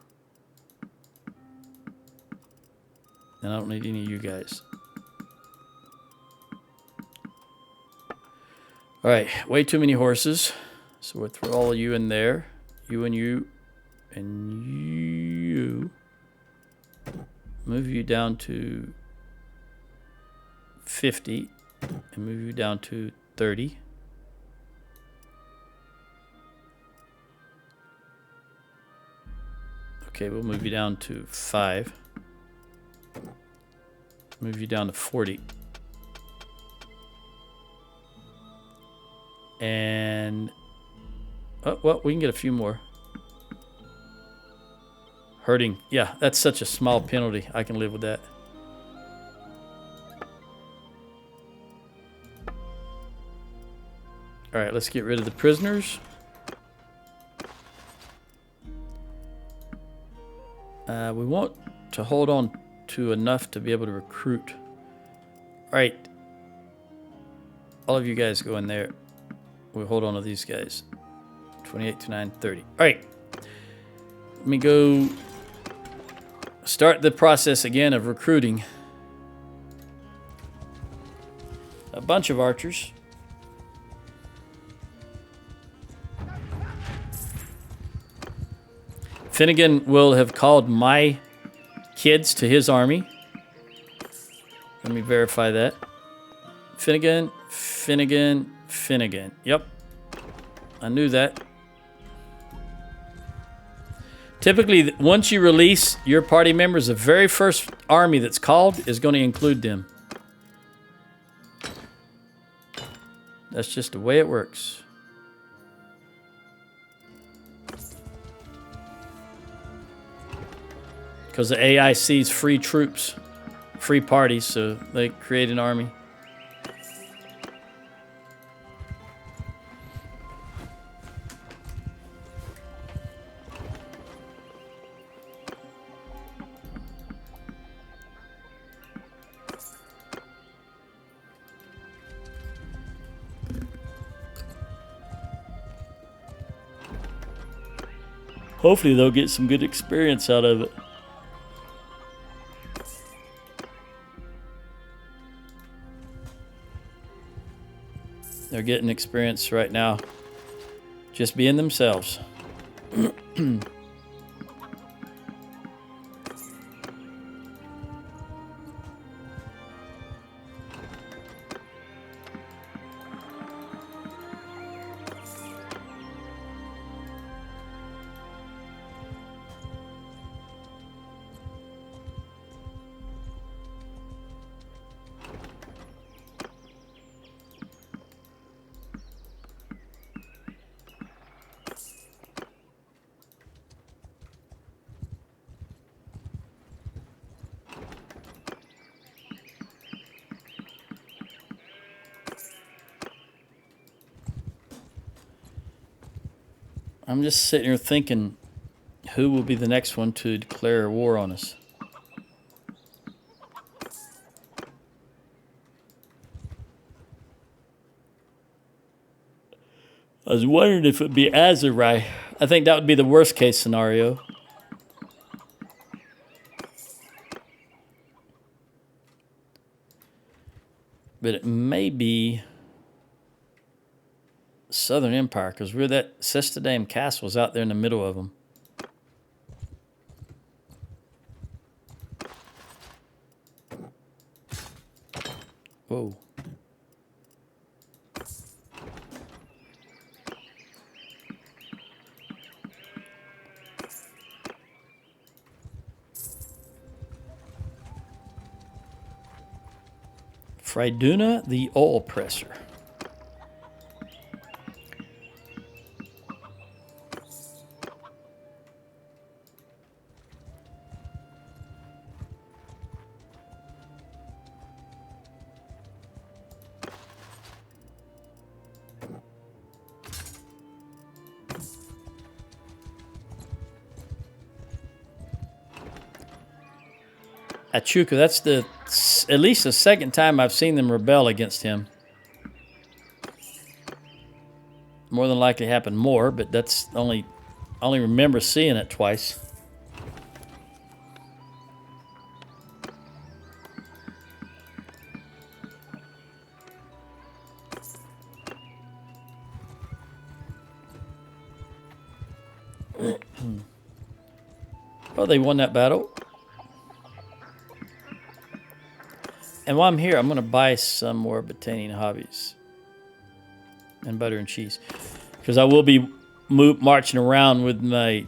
And I don't need any of you guys. All right, way too many horses. So we'll throw all of you in there. You and you. And you. Move you down to 50. And move you down to 30. Okay, we'll move you down to 5. Move you down to 40. And... oh, well, we can get a few more. Hurting. Yeah, that's such a small penalty. I can live with that. All right, let's get rid of the prisoners. We want to hold on to enough to be able to recruit. All right. All of you guys go in there. We'll hold on to these guys. 28, 29, 30. All right. Let me go start the process again of recruiting a bunch of archers. Finnegan will have called my kids to his army. Let me verify that. Finnegan, Finnegan, Finnegan. Yep. I knew that. Typically, once you release your party members, the very first army that's called is going to include them. That's just the way it works. Because the AI sees free troops, free parties, so they create an army. Hopefully they'll get some good experience out of it. They're getting experience right now. Just being themselves. I'm just sitting here thinking, who will be the next one to declare war on us? I was wondering if it would be Azurai. I think that would be the worst case scenario. But it may be Southern Empire, because we're that Sestadam Castle's out there in the middle of them. Whoa. Fryduna the oil presser. Achuka, that's at least the second time I've seen them rebel against him. More than likely happened more, but that's I only remember seeing it twice. Oh, they won that battle. And while I'm here, I'm going to buy some more Battanian hobbies. And butter and cheese. Because I will be marching around with my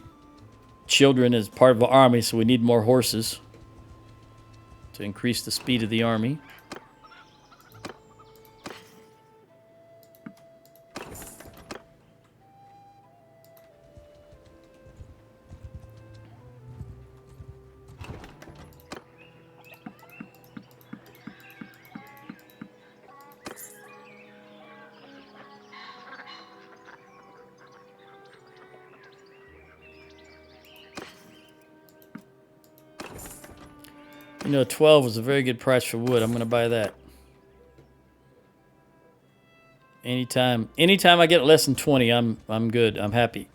children as part of an army, so we need more horses to increase the speed of the army. You know, 12 was a very good price for wood. I'm going to buy that. Anytime I get less than 20, I'm good. I'm happy.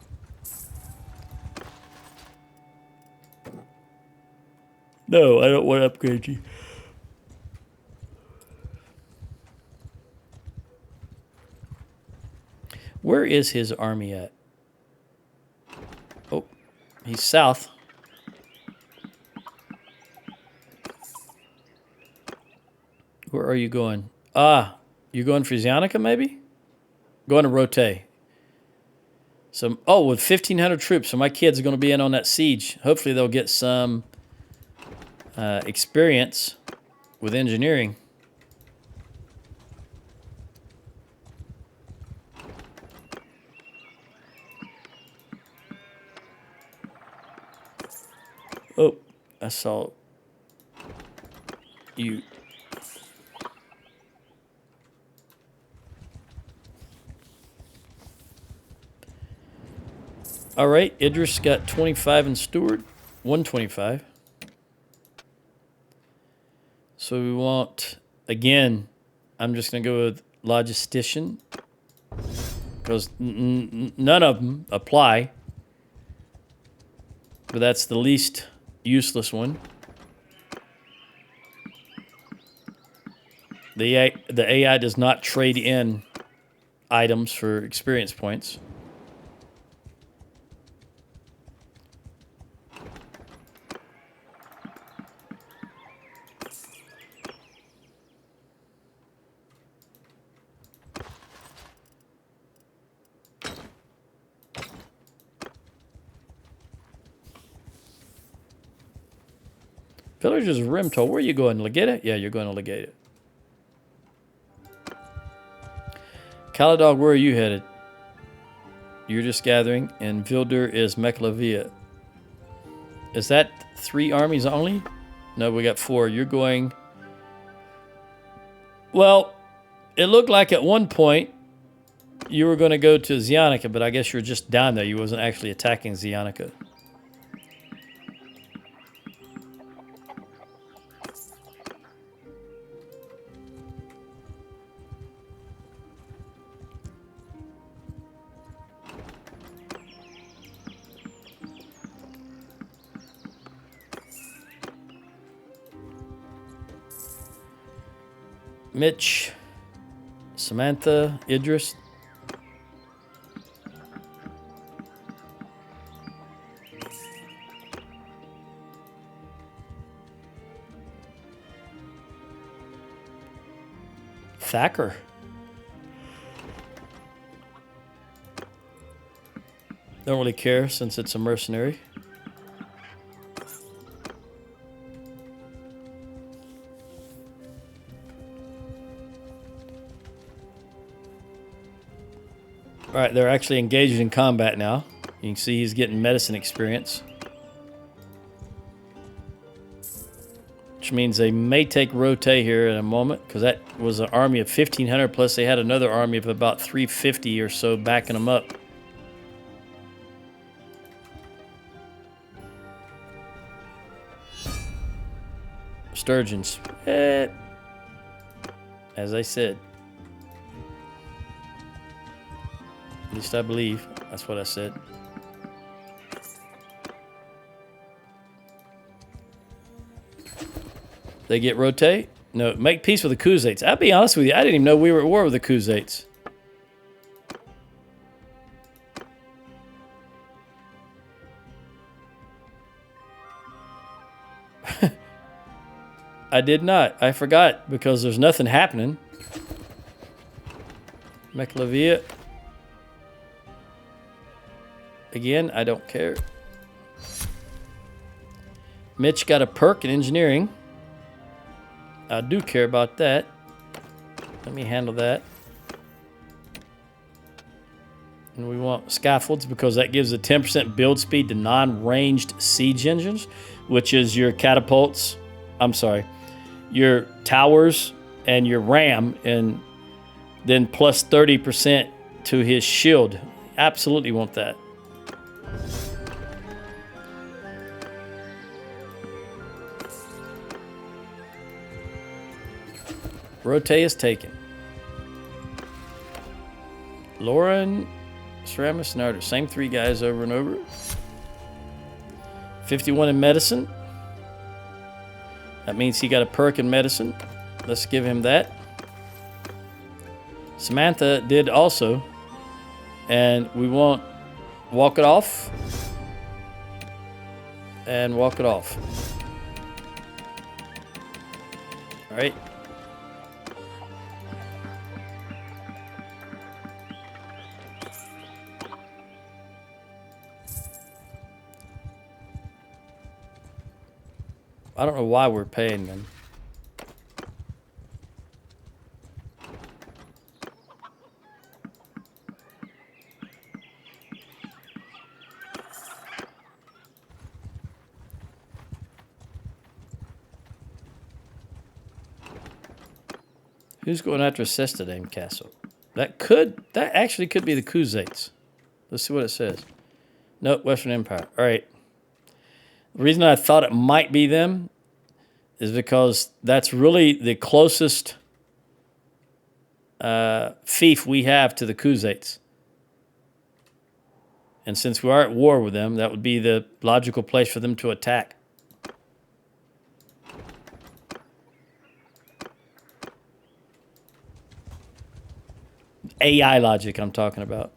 No, I don't want to upgrade you. Where is his army at? Oh, he's south. Where are you going? Ah, you're going for Zionica, maybe? Going to Rote. So, oh, with 1,500 troops, so my kids are going to be in on that siege. Hopefully they'll get some experience with engineering. Oh, I saw you. All right, Idris got 25 in Steward, 125. So we want, again, I'm just going to go with Logistician because none of them apply. But that's the least useless one. The AI does not trade in items for experience points. Villagers of Rimtoll, where are you going? Legata? Yeah, you're going to Legata. Caladog, where are you headed? You're just gathering, and Vildur is Meklavia. Is that 3 armies only? No, we got 4. You're going... Well, it looked like at one point you were going to go to Zionica, but I guess you're just down there. You wasn't actually attacking Zionica. Mitch, Samantha, Idris. Thacker. Don't really care since it's a mercenary. All right, they're actually engaged in combat now. You can see he's getting medicine experience. Which means they may take Rote here in a moment, because that was an army of 1,500, plus they had another army of about 350 or so backing them up. Sturgeons. As I said. At least I believe. That's what I said. They get rotate? No, make peace with the Khuzaits. I'll be honest with you, I didn't even know we were at war with the Khuzaits. I did not. I forgot because there's nothing happening. Meklavia. Again, I don't care. Mitch got a perk in engineering. I do care about that. Let me handle that. And we want scaffolds because that gives a 10% build speed to non-ranged siege engines, which is your catapults. I'm sorry. Your towers and your ram, and then plus 30% to his shield. Absolutely want that. Rote is taken. Lauren, Ceramus, Narder. Same 3 guys over and over. 51 in medicine. That means he got a perk in medicine. Let's give him that. Samantha did also. And we won't walk it off. And walk it off. All right. I don't know why we're paying them. Who's going after Sestadame Castle? That actually could be the Khuzaits. Let's see what it says. Nope, Western Empire. All right. The reason I thought it might be them is because that's really the closest fief we have to the Khuzaits. And since we are at war with them, that would be the logical place for them to attack. AI logic I'm talking about.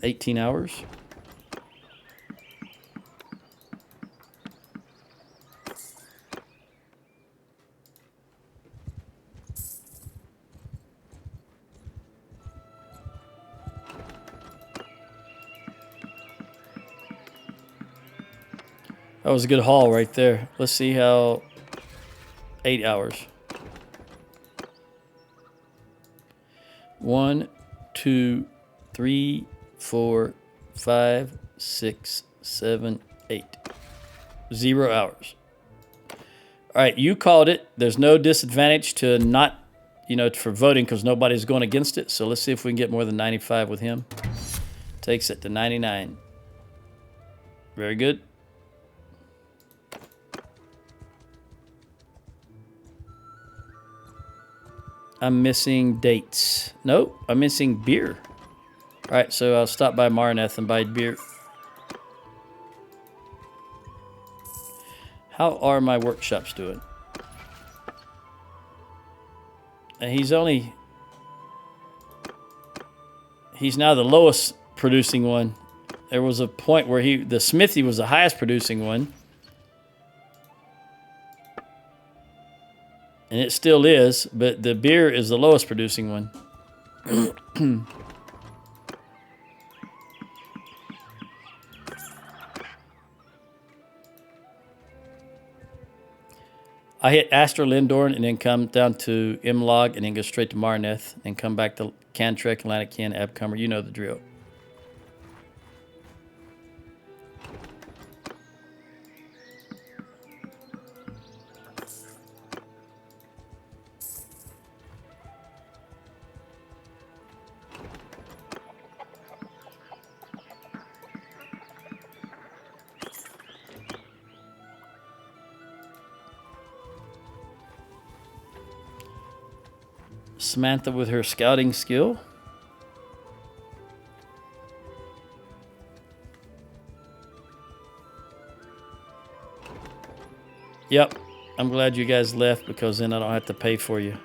18 hours. That was a good haul right there. Let's see how 8 hours. 1, 2, 3, 4, 5, 6, 7, 8. 0 hours. All right, you called it. There's no disadvantage to not, for voting because nobody's going against it. So let's see if we can get more than 95 with him. Takes it to 99. Very good. I'm missing dates. Nope, I'm missing beer. All right, so I'll stop by Marneth and buy beer. How are my workshops doing? And he's now the lowest producing one. There was a point where the smithy was the highest producing one. And it still is, but the beer is the lowest producing one. I hit Astra Lindorn and then come down to Imlog and then go straight to Marneth and come back to Cantrek, Lanakan, Abcomer. You know the drill. Samantha with her scouting skill. Yep, I'm glad you guys left because then I don't have to pay for you.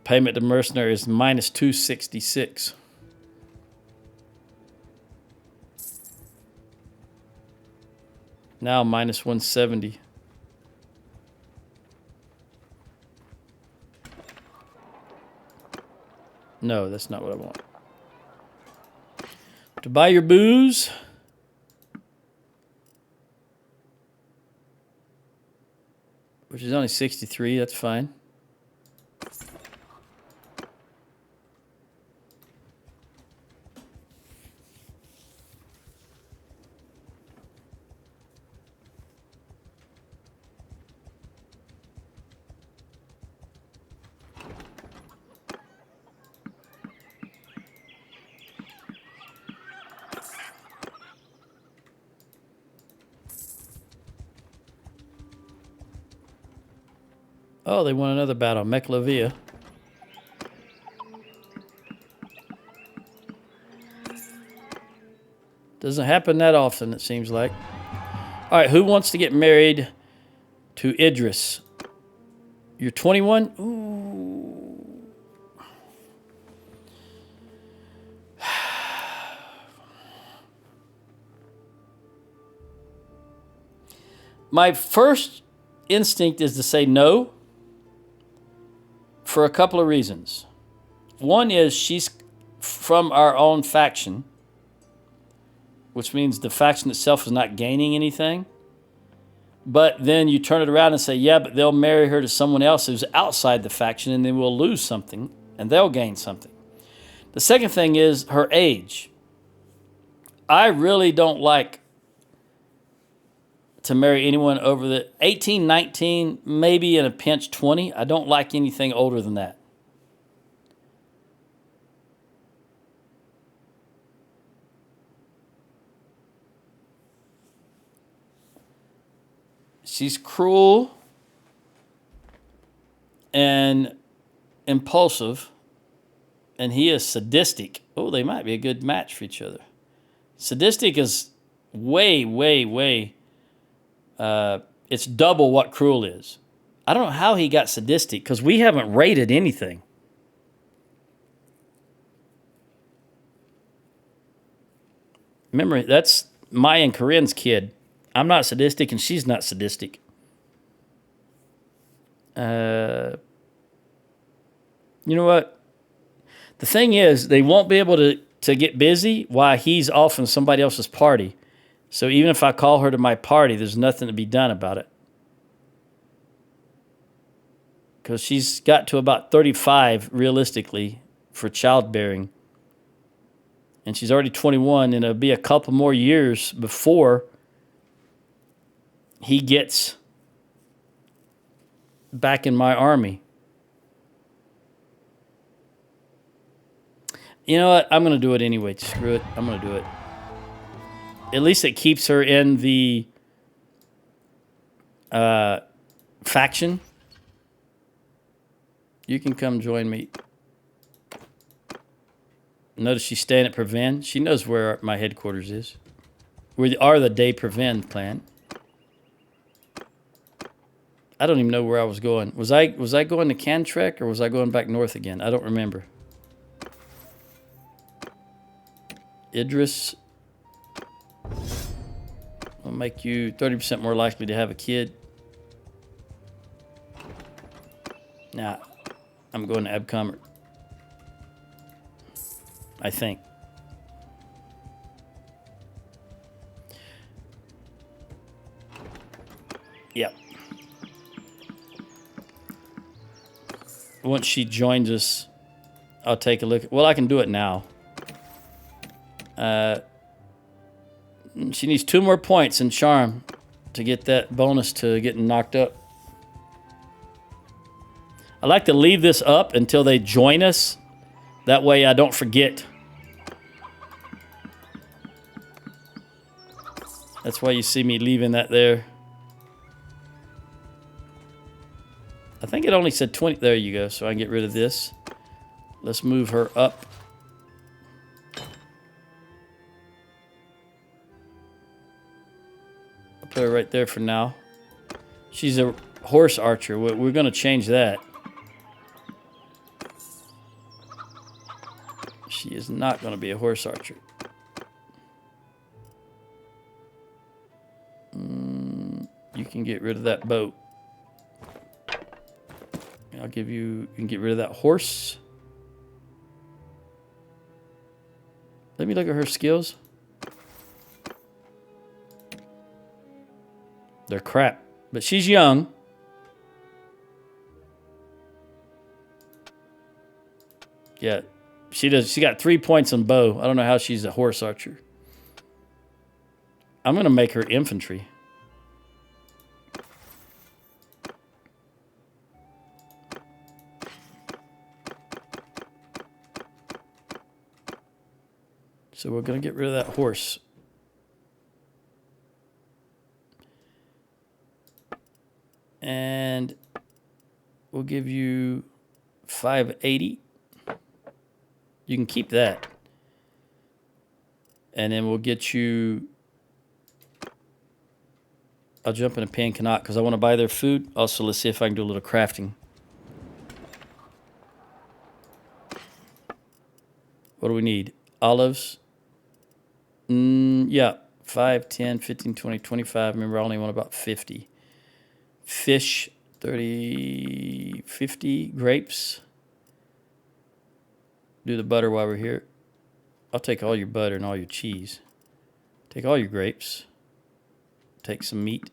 Payment to mercenary is minus 266. Now minus 170. No, that's not what I want. To buy your booze. Which is only 63, that's fine. Oh, they won another battle. Meklavia. Doesn't happen that often, it seems like. All right, who wants to get married to Idris? You're 21? Ooh. My first instinct is to say no for a couple of reasons. One is she's from our own faction, which means the faction itself is not gaining anything. But then you turn it around and say, yeah, but they'll marry her to someone else who's outside the faction, and then we'll lose something, and they'll gain something. The second thing is her age. I really don't like to marry anyone over the 18, 19, maybe in a pinch 20. I don't like anything older than that. She's cruel and impulsive, and he is sadistic. Oh, they might be a good match for each other. Sadistic is way, it's double what cruel is. I don't know how he got sadistic, because we haven't rated anything. Remember, that's Maya and Corinne's kid. I'm not sadistic, and she's not sadistic. You know what? The thing is, they won't be able to get busy while he's off in somebody else's party. So even if I call her to my party, there's nothing to be done about it. Because she's got to about 35, realistically, for childbearing. And she's already 21, and it'll be a couple more years before he gets back in my army. You know what? I'm going to do it anyway. Screw it. I'm going to do it. At least it keeps her in the faction. You can come join me. Notice she's staying at Previn. She knows where my headquarters is. We are the Day Previn clan. I don't even know where I was going. Was I going to Cantrek, or was I going back north again? I don't remember. Idris will make you 30% more likely to have a kid. Nah, I'm going to Abcomer. I think. Yep. Once she joins us, I'll take a look. Well, I can do it now. She needs 2 more points in charm to get that bonus to getting knocked up. I like to leave this up until they join us. That way I don't forget. That's why you see me leaving that there. I think it only said 20. There you go. So I can get rid of this. Let's move her up. I'll put her right there for now. She's a horse archer. We're going to change that. She is not going to be a horse archer. You can get rid of that boat. I'll give you, you can get rid of that horse. Let me look at her skills. They're crap, but she's young. Yeah, she does. She got 3 points on bow. I don't know how she's a horse archer. I'm going to make her infantry. So we're going to get rid of that horse. And we'll give you 580. You can keep that. And then we'll get you... I'll jump in a pan cannot because I want to buy their food. Also, let's see if I can do a little crafting. What do we need? Olives. Yeah. 5, 10, 15, 20, 25. Remember, I only want about 50. Fish, 30, 50. Grapes. Do the butter while we're here. I'll take all your butter and all your cheese. Take all your grapes. Take some meat.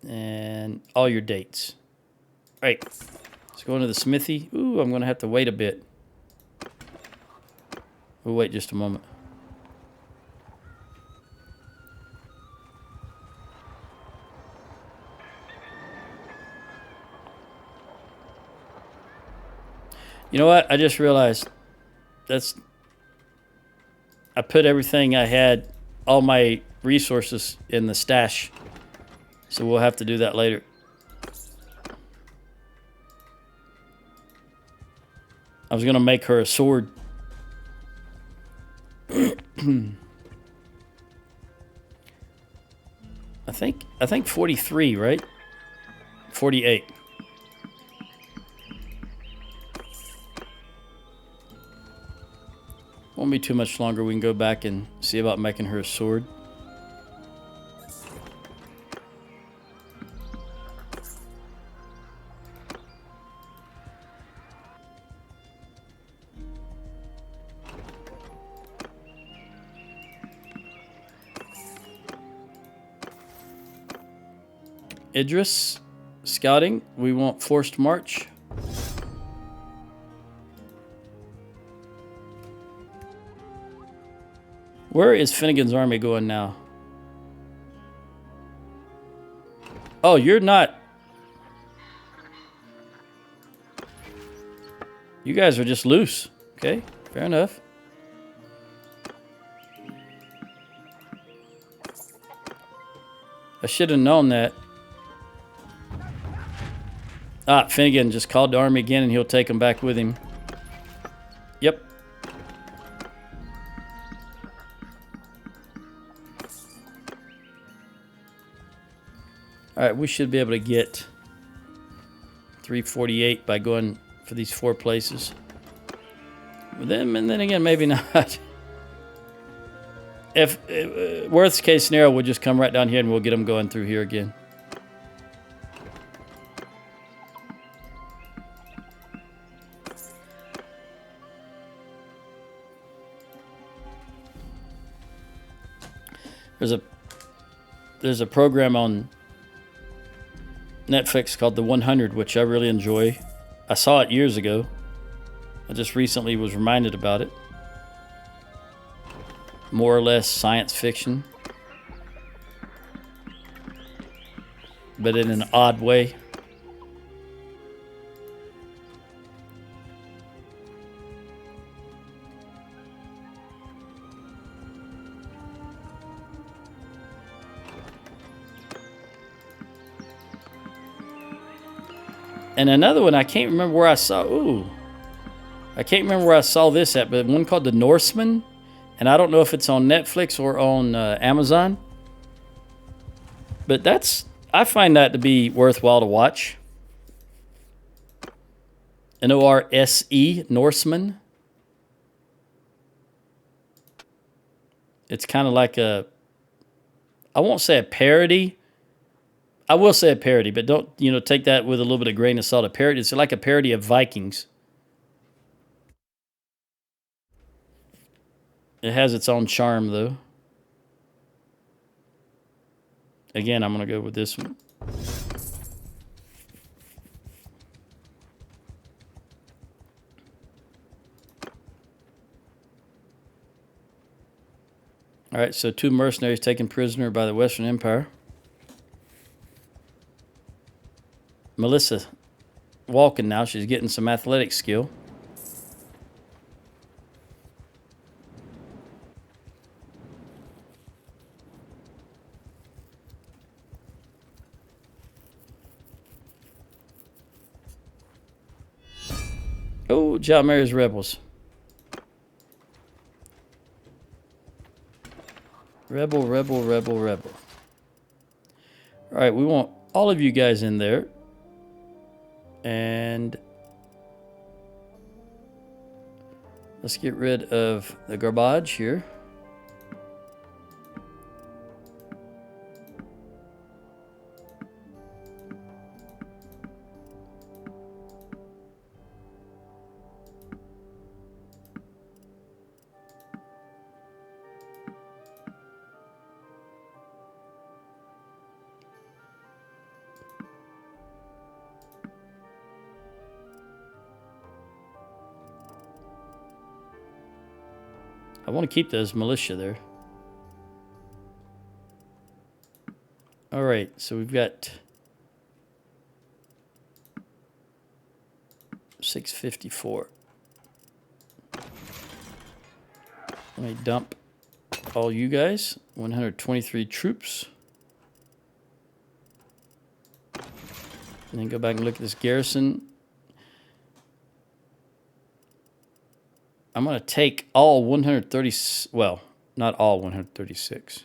And all your dates. All right. Let's go into the smithy. Ooh, I'm going to have to wait a bit. We'll wait just a moment. You know what? I just realized I put everything I had, all my resources in the stash. So we'll have to do that later. I was going to make her a sword. I think 43, right? 48. Won't be too much longer. We can go back and see about making her a sword. Idris, scouting. We want forced march. Where is Finnegan's army going now? Oh, you're not. You guys are just loose. Okay, fair enough. I should have known that. Ah, Finnegan just called the army again and he'll take them back with him. Yep. Alright, we should be able to get 348 by going for these 4 places. With them, and then again, maybe not. If worst case scenario, we'll just come right down here and we'll get them going through here again. There's a program on Netflix called The 100, which I really enjoy. I saw it years ago. I just recently was reminded about it. More or less science fiction, but in an odd way. And another one, I can't remember where I saw. I can't remember where I saw this at, but one called The Norseman. And I don't know if it's on Netflix or on Amazon. But I find that to be worthwhile to watch. N-O-R-S-E, Norseman. It's kind of like I won't say a parody. I will say a parody, but don't, take that with a little bit of grain of salt. A parody, it's like a parody of Vikings. It has its own charm, though. Again, I'm going to go with this one. All right, so 2 mercenaries taken prisoner by the Western Empire. Melissa walking now. She's getting some athletic skill. Oh, Jalmeria's rebels. Rebel, rebel, rebel, rebel. All right, we want all of you guys in there. And let's get rid of the garbage here. I want to keep those militia there. All right, so we've got 654. Let me dump all you guys. 123 troops. And then go back and look at this garrison. I'm going to take all 130, well, not all 136.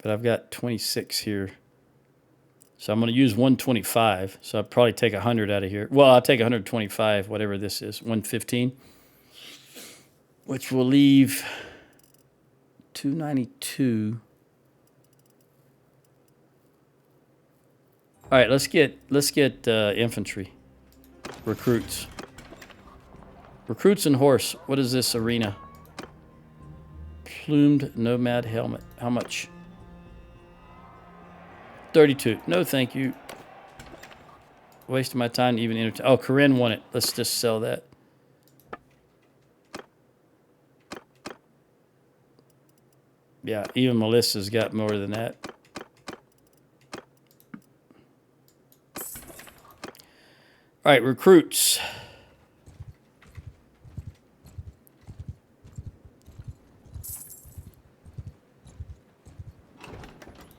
But I've got 26 here. So I'm going to use 125. So I'll probably take 100 out of here. Well, I'll take 125, whatever this is, 115. Which will leave 292. All right, let's get infantry. Recruits. Recruits and horse. What is this arena? Plumed nomad helmet. How much? 32. No, thank you. Wasting my time to even entertain. Oh, Corinne won it. Let's just sell that. Yeah, even Melissa's got more than that. All right, recruits.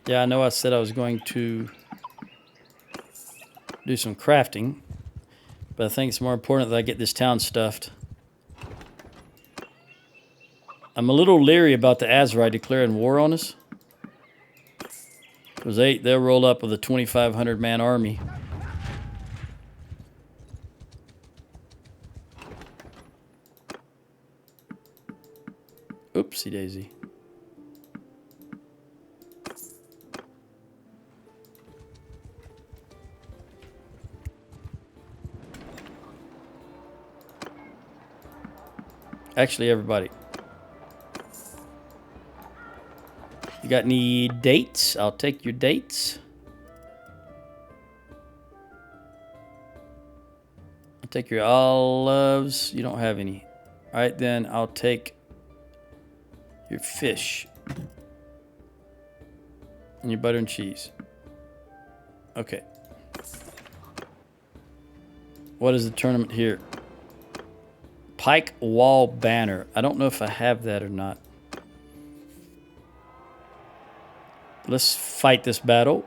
Yeah, I know I said I was going to do some crafting, but I think it's more important that I get this town stuffed. I'm a little leery about the Azrai declaring war on us, because they'll roll up with a 2,500 man army. Oopsie daisy. Actually, everybody. You got any dates? I'll take your dates. I'll take your olives. You don't have any. All right, then I'll take your fish and your butter and cheese. Okay. What is the tournament here? Pike Wall Banner. I don't know if I have that or not. Let's fight this battle.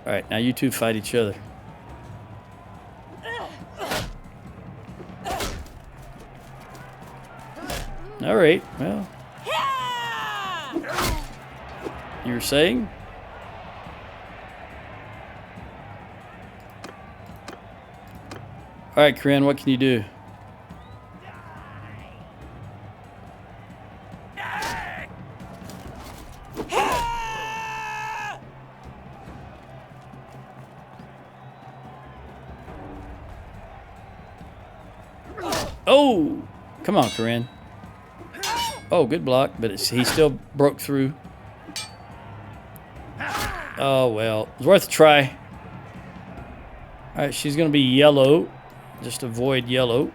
All right, now you two fight each other. All right, well. You were saying? All right, Corinne, what can you do? Oh, come on, Corinne. Oh, good block, but he still broke through. Oh, well, it was worth a try. Alright, she's going to be yellow. Just avoid yellow.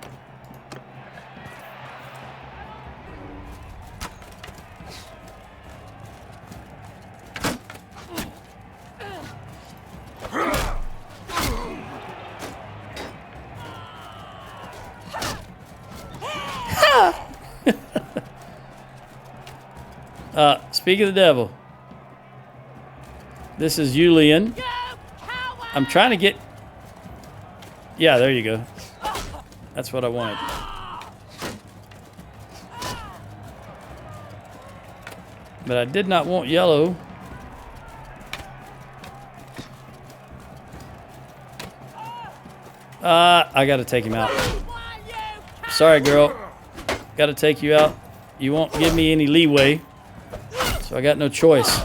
Speak of the devil. This is Julian. I'm trying to get... Yeah, there you go. That's what I wanted. But I did not want yellow. I gotta take him out. Sorry, girl. Gotta take you out. You won't give me any leeway. So I got no choice.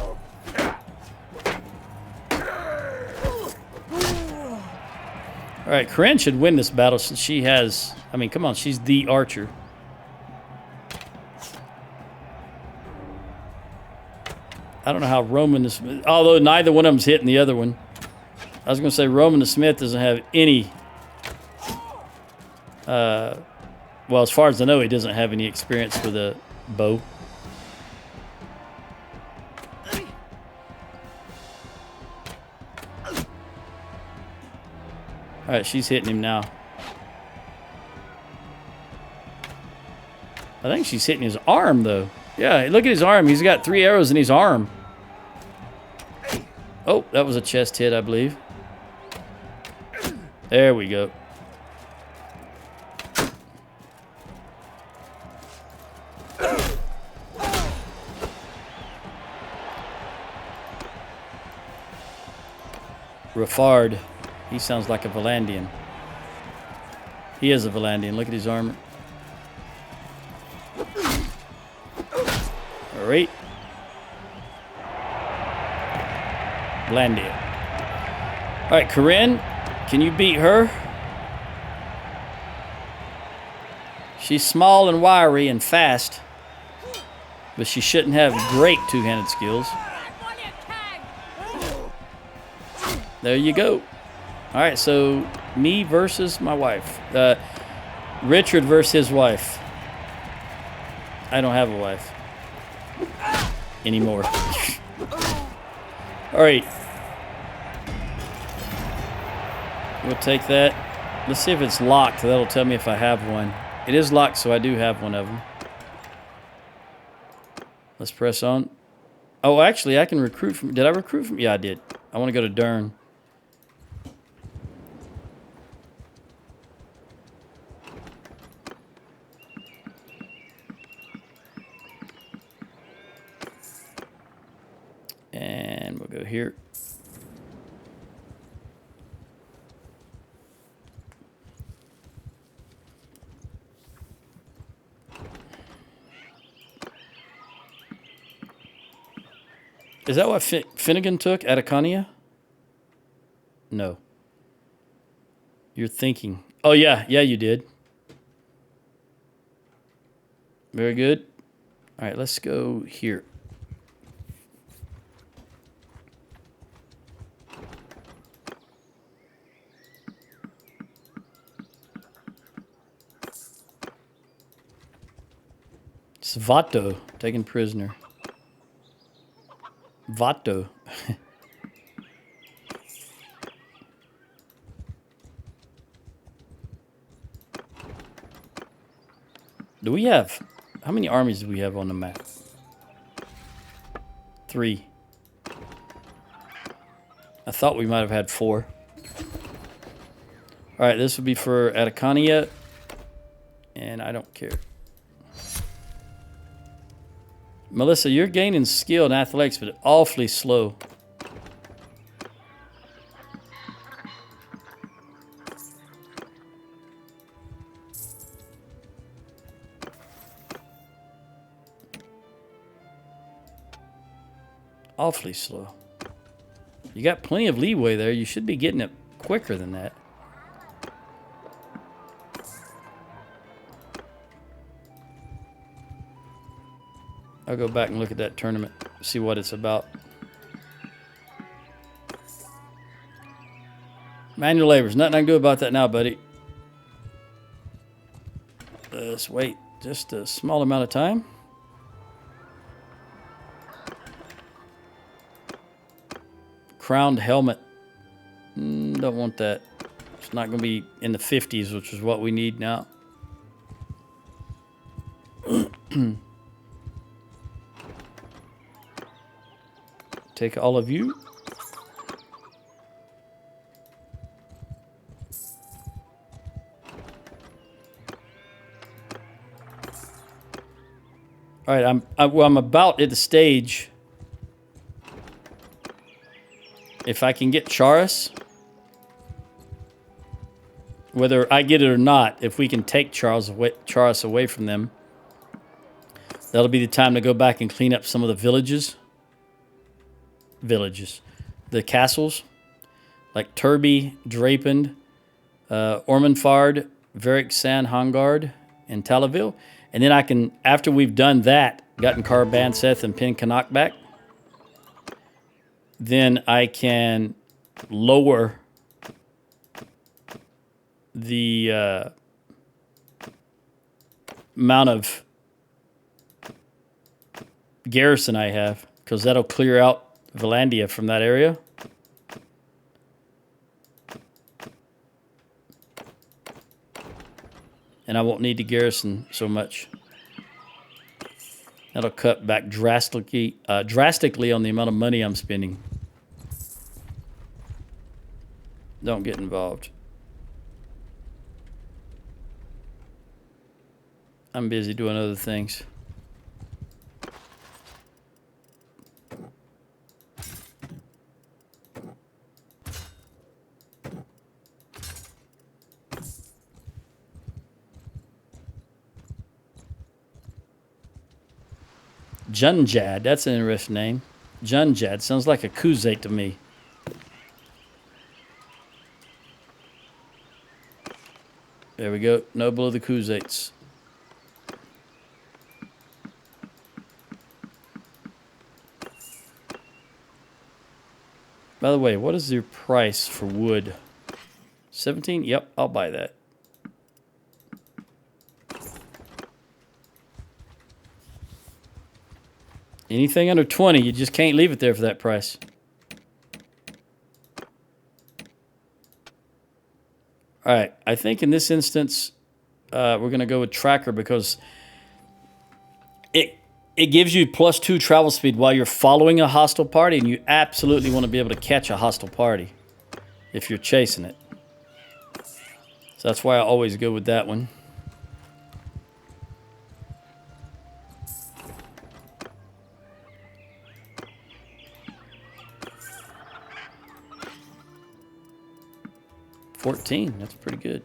Alright, Corinne should win this battle since she has... I mean, come on, she's the archer. I don't know how Roman is... Although neither one of them's hitting the other one. I was going to say Roman the Smith doesn't have any... well, as far as I know, he doesn't have any experience with a bow. Alright, she's hitting him now. I think she's hitting his arm, though. Yeah, look at his arm. He's got 3 arrows in his arm. Oh, that was a chest hit, I believe. There we go. Raffard. He sounds like a Valandian. He is a Valandian. Look at his armor. All right. Valandia. All right, Corinne, can you beat her? She's small and wiry and fast, but she shouldn't have great two-handed skills. There you go. All right, so me versus my wife. Richard versus his wife. I don't have a wife anymore. All right. We'll take that. Let's see if it's locked. That'll tell me if I have one. It is locked, so I do have one of them. Let's press on. Oh, actually, I can recruit from... Did I recruit from... Yeah, I did. I want to go to Dern. And we'll go here. Is that what Finnegan took? Battania? No. You're thinking. Oh, yeah. Yeah, you did. Very good. All right, let's go here. Svato, taken prisoner. Vato. Do we have... How many armies do we have on the map? 3. I thought we might have had 4. Alright, this would be for Battania. And I don't care. Melissa, you're gaining skill in athletics, but awfully slow. Awfully slow. You got plenty of leeway there. You should be getting it quicker than that. I'll go back and look at that tournament, see what it's about. Manual labor. There's nothing I can do about that now, buddy. Let's wait just a small amount of time. Crowned helmet. Don't want that. It's not going to be in the 50s, which is what we need now. Take all of you. All right, I'm about at the stage. If I can get Charis, whether I get it or not, if we can take Charis away from them, that'll be the time to go back and clean up some of the villages. The castles, like Turby, Drapend, Ormondfard, Verrick Hangard, and Talaville. And then I can, after we've done that, gotten Carbanseth and Pencanak back, then I can lower the amount of garrison I have, because that'll clear out Valandia from that area. And I won't need to garrison so much. That'll cut back drastically on the amount of money I'm spending. Don't get involved. I'm busy doing other things. Junjad, that's an interesting name. Junjad sounds like a Kuzate to me. There we go, Noble of the Kuzates. By the way, what is your price for wood? 17? Yep, I'll buy that. Anything under 20, you just can't leave it there for that price. All right, I think in this instance, we're going to go with Tracker because it gives you +2 travel speed while you're following a hostile party, and you absolutely want to be able to catch a hostile party if you're chasing it. So that's why I always go with that one. $14, that's pretty good.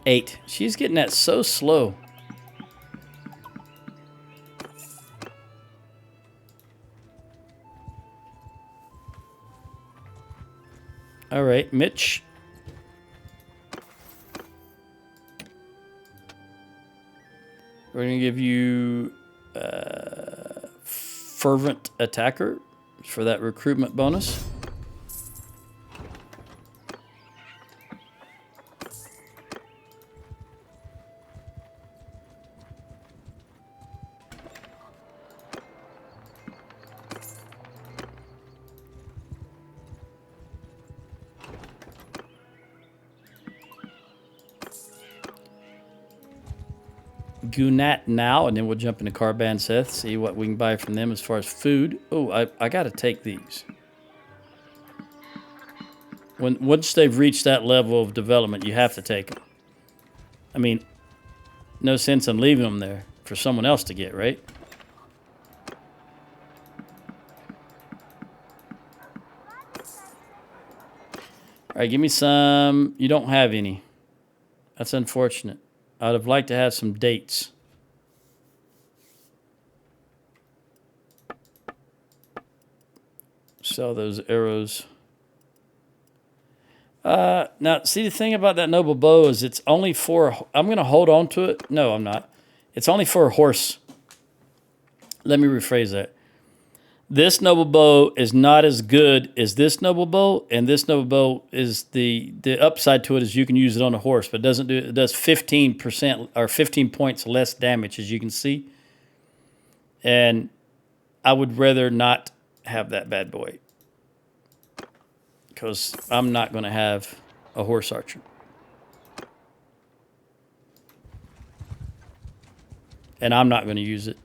$8. She's getting that so slow. All right, Mitch. We're going to give you Fervent Attacker for that recruitment bonus. Gunat now, and then we'll jump into Carbanseth, see what we can buy from them as far as food. Oh, I got to take these. Once they've reached that level of development, you have to take them. I mean, no sense in leaving them there for someone else to get, right? All right, give me some. You don't have any. That's unfortunate. I'd have liked to have some dates. Sell those arrows. Now, see, the thing about that noble bow is it's only for... I'm going to hold on to it. No, I'm not. It's only for a horse. Let me rephrase that. This noble bow is not as good as this noble bow, and this noble bow is the upside to it is you can use it on a horse, but it does 15% or 15 points less damage, as you can see. And I would rather not have that bad boy, because I'm not going to have a horse archer. And I'm not going to use it.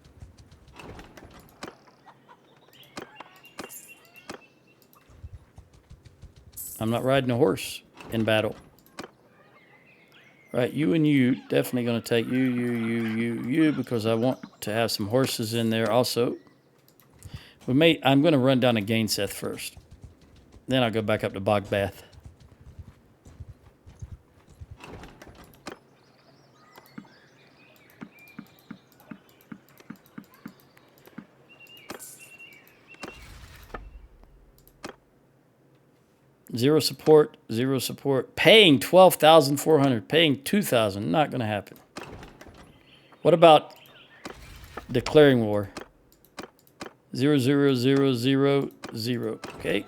I'm not riding a horse in battle. Right, you and you, definitely going to take you, because I want to have some horses in there also. I'm going to run down to Gainseth first. Then I'll go back up to Bogbath. Zero support, zero support. Paying 12,400, paying 2,000. Not going to happen. What about declaring war? 0, 0, 0, 0, 0. Okay.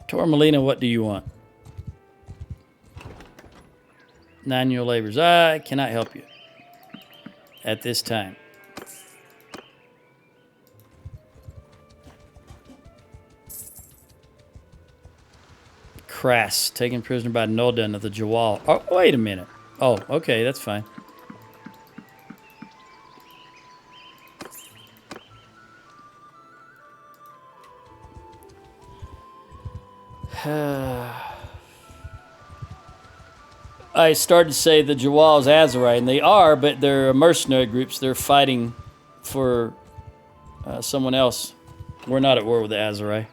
Tormelina, what do you want? Manual labors. I cannot help you at this time. Crass, taken prisoner by Nolden of the Jawal. Oh, wait a minute. Oh, okay, that's fine. I started to say the Jawal's Azerite, and they are, but they're mercenary groups. They're fighting for someone else. We're not at war with the Azerite.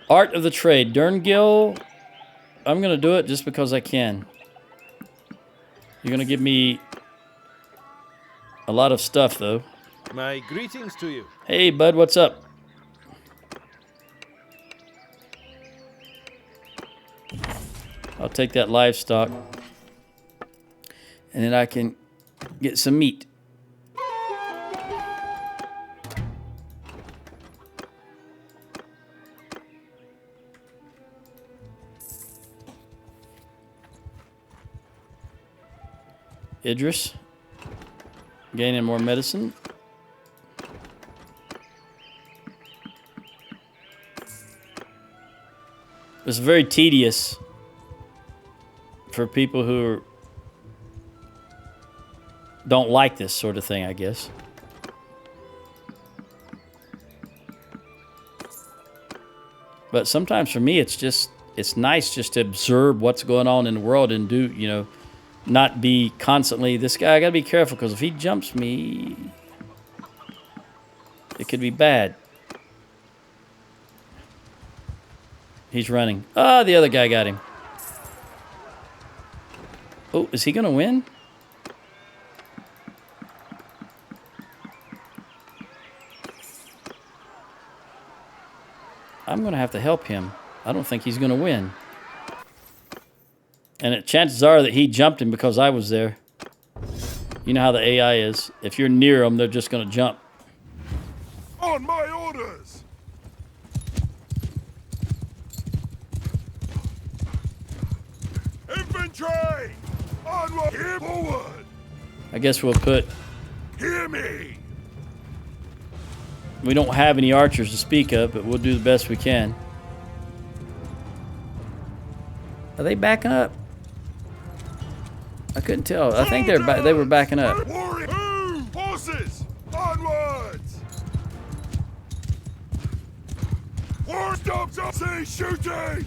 Art of the Trade. Durngill. I'm going to do it just because I can. You're going to give me a lot of stuff, though. My greetings to you. Hey, bud, what's up? I'll take that livestock, and then I can get some meat. Idris, gaining more medicine. It's very tedious for people who don't like this sort of thing, I guess. But sometimes for me, it's nice just to observe what's going on in the world and do, not be constantly, this guy, I gotta be careful, because if he jumps me, it could be bad. He's running. Ah, the other guy got him. Oh, is he going to win? I'm going to have to help him. I don't think he's going to win. And chances are that he jumped him because I was there. You know how the AI is. If you're near them, they're just going to jump. On my orders! Infantry! Onward! Hear forward! I guess we'll put... Hear me! We don't have any archers to speak of, but we'll do the best we can. Are they backing up? I couldn't tell. I think they were backing up. Move! Horses! Onwards! War stops up! See shooting!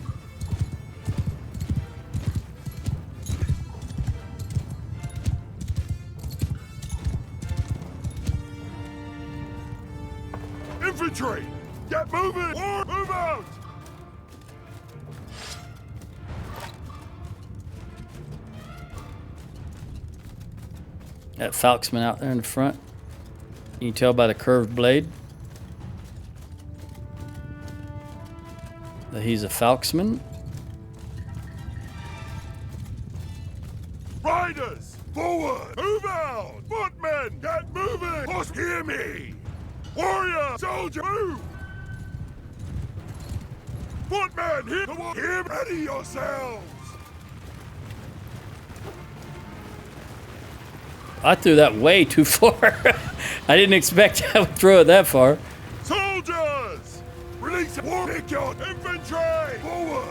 Infantry! Get moving! Or move out! That Falxman out there in the front. You can tell by the curved blade that he's a Falxman. Riders! Forward! Move out! Footmen! Get moving! Horse, hear me! Warrior! Soldier! Move! Footmen! Hear! Ready yourselves! I threw that way too far. I didn't expect I would throw it that far. Soldiers! Release war! Pick your infantry! Forward!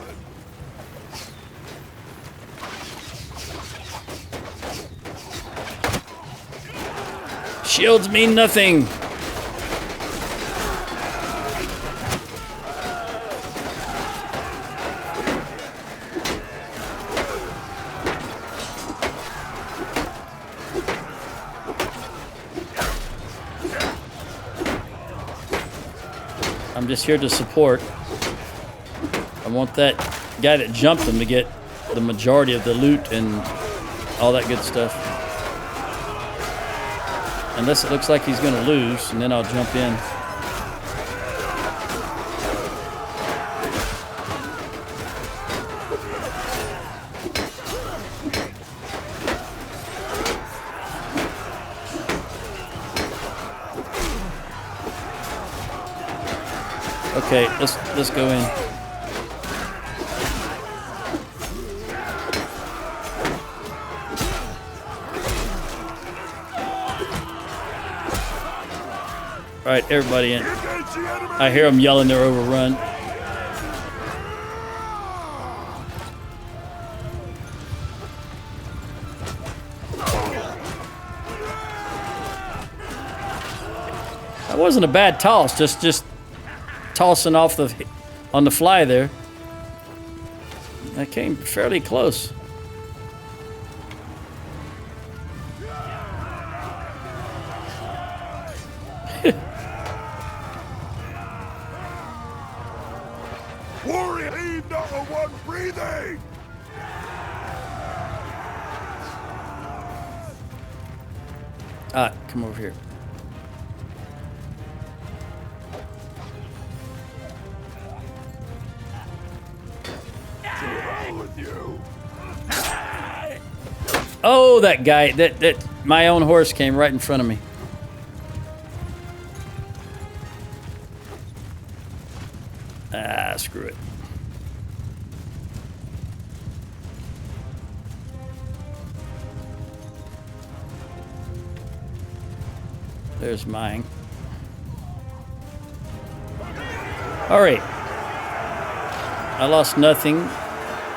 Shields mean nothing. I'm just here to support. I want that guy that jumped him to get the majority of the loot and all that good stuff. Unless it looks like he's going to lose, and then I'll jump in. Okay, let's go in. All right, everybody in. I hear them yelling they're overrun. That wasn't a bad toss, just tossing off on the fly there. I came fairly close. Warrior, leave not a one breathing! Ah, come over here. With you. Oh, that guy, that my own horse came right in front of me. Ah, screw it. There's mine. All right. I lost nothing.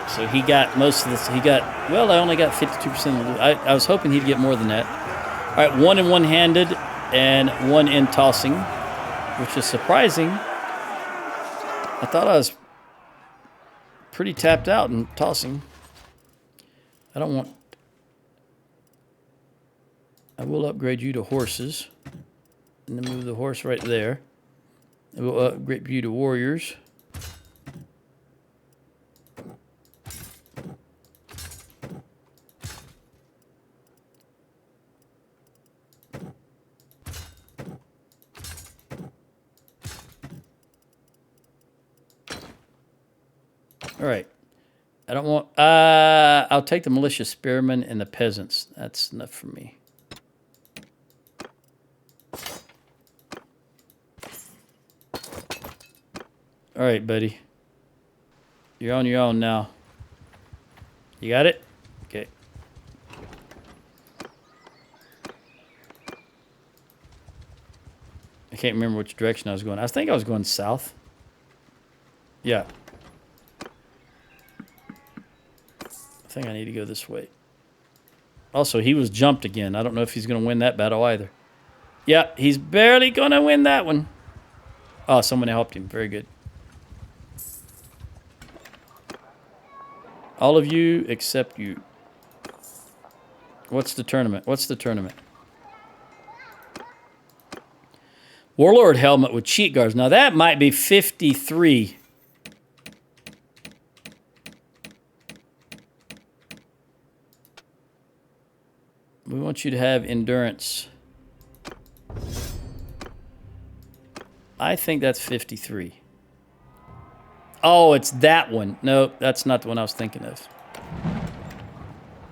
So he got most of this. Well, I only got 52% of the loot. I was hoping he'd get more than that. All right, one in one-handed and one in tossing, which is surprising. I thought I was pretty tapped out in tossing. I will upgrade you to horses. And then move the horse right there. I will upgrade you to warriors. All right. I don't want... I'll take the militia spearmen and the peasants. That's enough for me. All right, buddy. You're on your own now. You got it? Okay. I can't remember which direction I was going. I think I was going south. Yeah. I think I need to go this way. Also, he was jumped again. I don't know if he's going to win that battle either. Yeah, he's barely going to win that one. Oh, someone helped him. Very good. All of you except you. What's the tournament? What's the tournament? Warlord helmet with cheat guards. Now that might be 53. We want you to have endurance. I think that's 53. Oh, it's that one. No, that's not the one I was thinking of.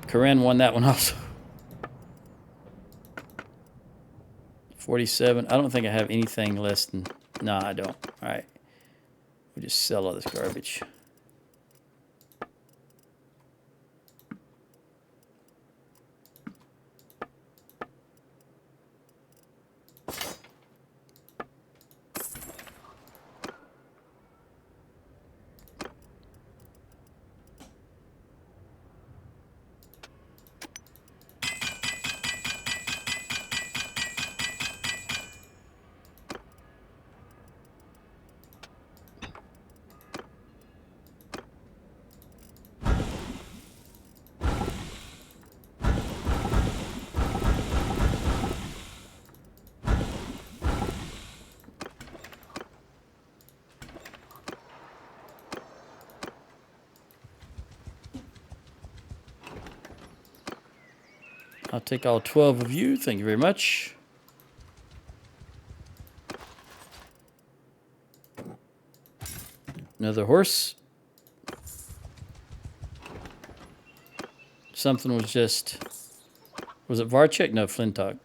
Corinne won that one also. 47. I don't think I have anything less than... No, I don't. All right. We just sell all this garbage. I'll take all 12 of you. Thank you very much. Another horse. Something was just... Was it Varchek? No, Flintock.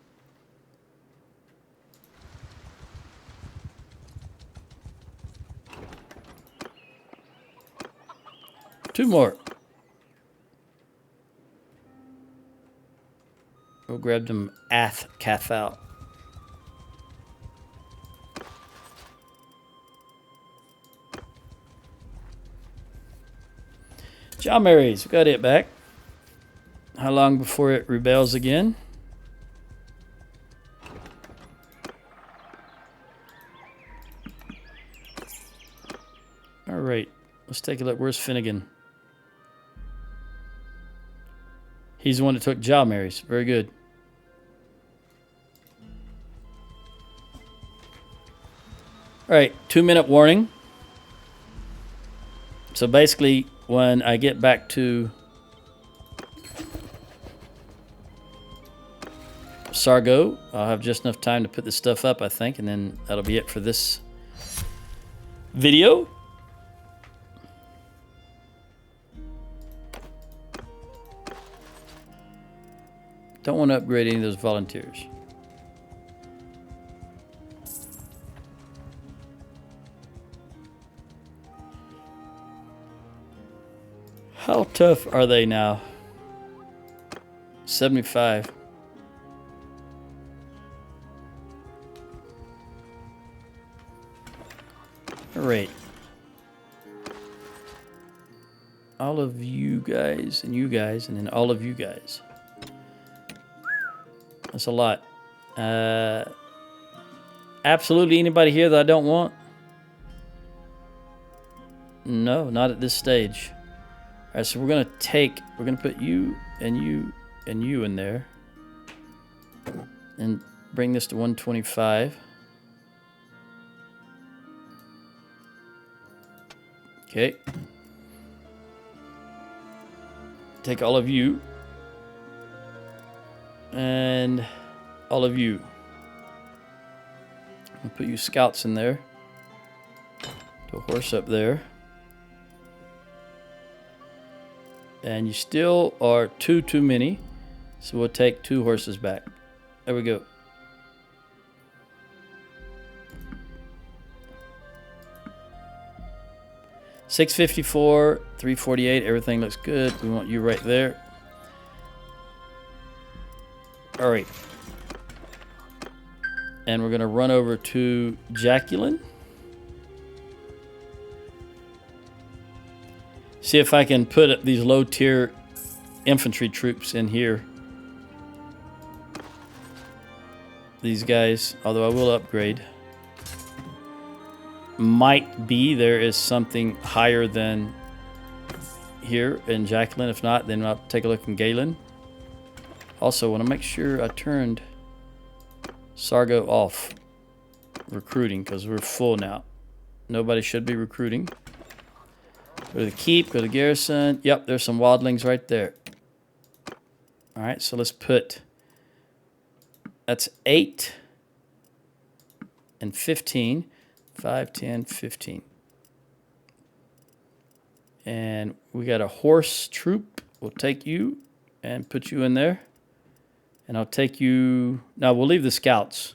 Two more. We'll grab them Cath out. John Marys, we got it back. How long before it rebels again? All right, let's take a look. Where's Finnegan? He's the one that took John Marys. Very good. All right, 2-minute warning. So basically, when I get back to Sargo, I'll have just enough time to put this stuff up, I think, and then that'll be it for this video. Don't want to upgrade any of those volunteers. How tough are they now? 75. All right. All of you guys, and then all of you guys. That's a lot. Absolutely anybody here that I don't want? No, not at this stage. All right, so we're gonna put you and you and you in there, and bring this to 125. Okay. Take all of you and all of you. I'll put you scouts in there. Put a horse up there. And you still are too many, so we'll take 2 horses back. There we go. $654, $348, everything looks good. We want you right there. All right. And we're gonna run over to Jacqueline. See if I can put these low-tier infantry troops in here. These guys, although I will upgrade. Might be there is something higher than here in Jacqueline. If not, then I'll take a look in Galen. Also, want to make sure I turned Sargo off. recruiting because we're full now. Nobody should be recruiting. Go to the keep, go to garrison. Yep, there's some wildlings right there. All right, so let's put, that's 8 and 15. 5, 10, 15. And we got a horse troop. We'll take you and put you in there. And I'll take you, now we'll leave the scouts.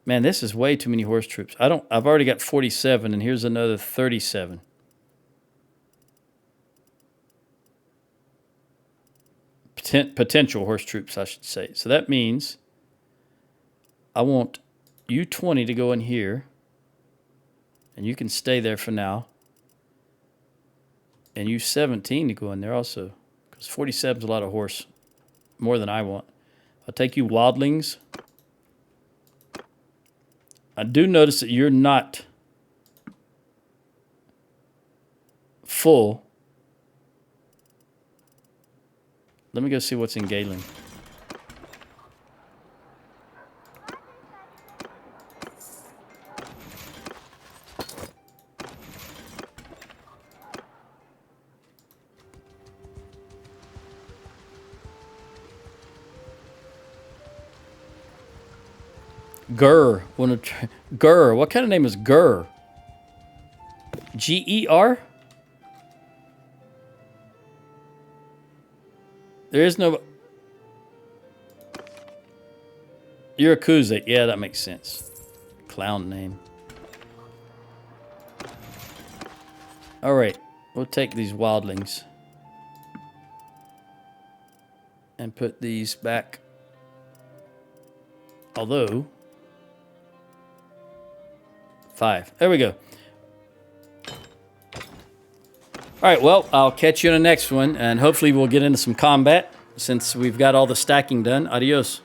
Man, this is way too many horse troops. I've already got 47 and here's another 37. Potential horse troops, I should say. So that means I want you 20 to go in here. And you can stay there for now. And you 17 to go in there also. Because 47 is a lot of horse. More than I want. I'll take you wildlings. I do notice that you're not full. Let me go see what's in Galen. Gird. Gird. What kind of name is Gird? G-E-R? There is no... You're a Kuzik. Yeah, that makes sense. Clown name. All right. We'll take these wildlings. And put these back. Although... 5. There we go. All right, well, I'll catch you in the next one, and hopefully we'll get into some combat since we've got all the stacking done. Adios.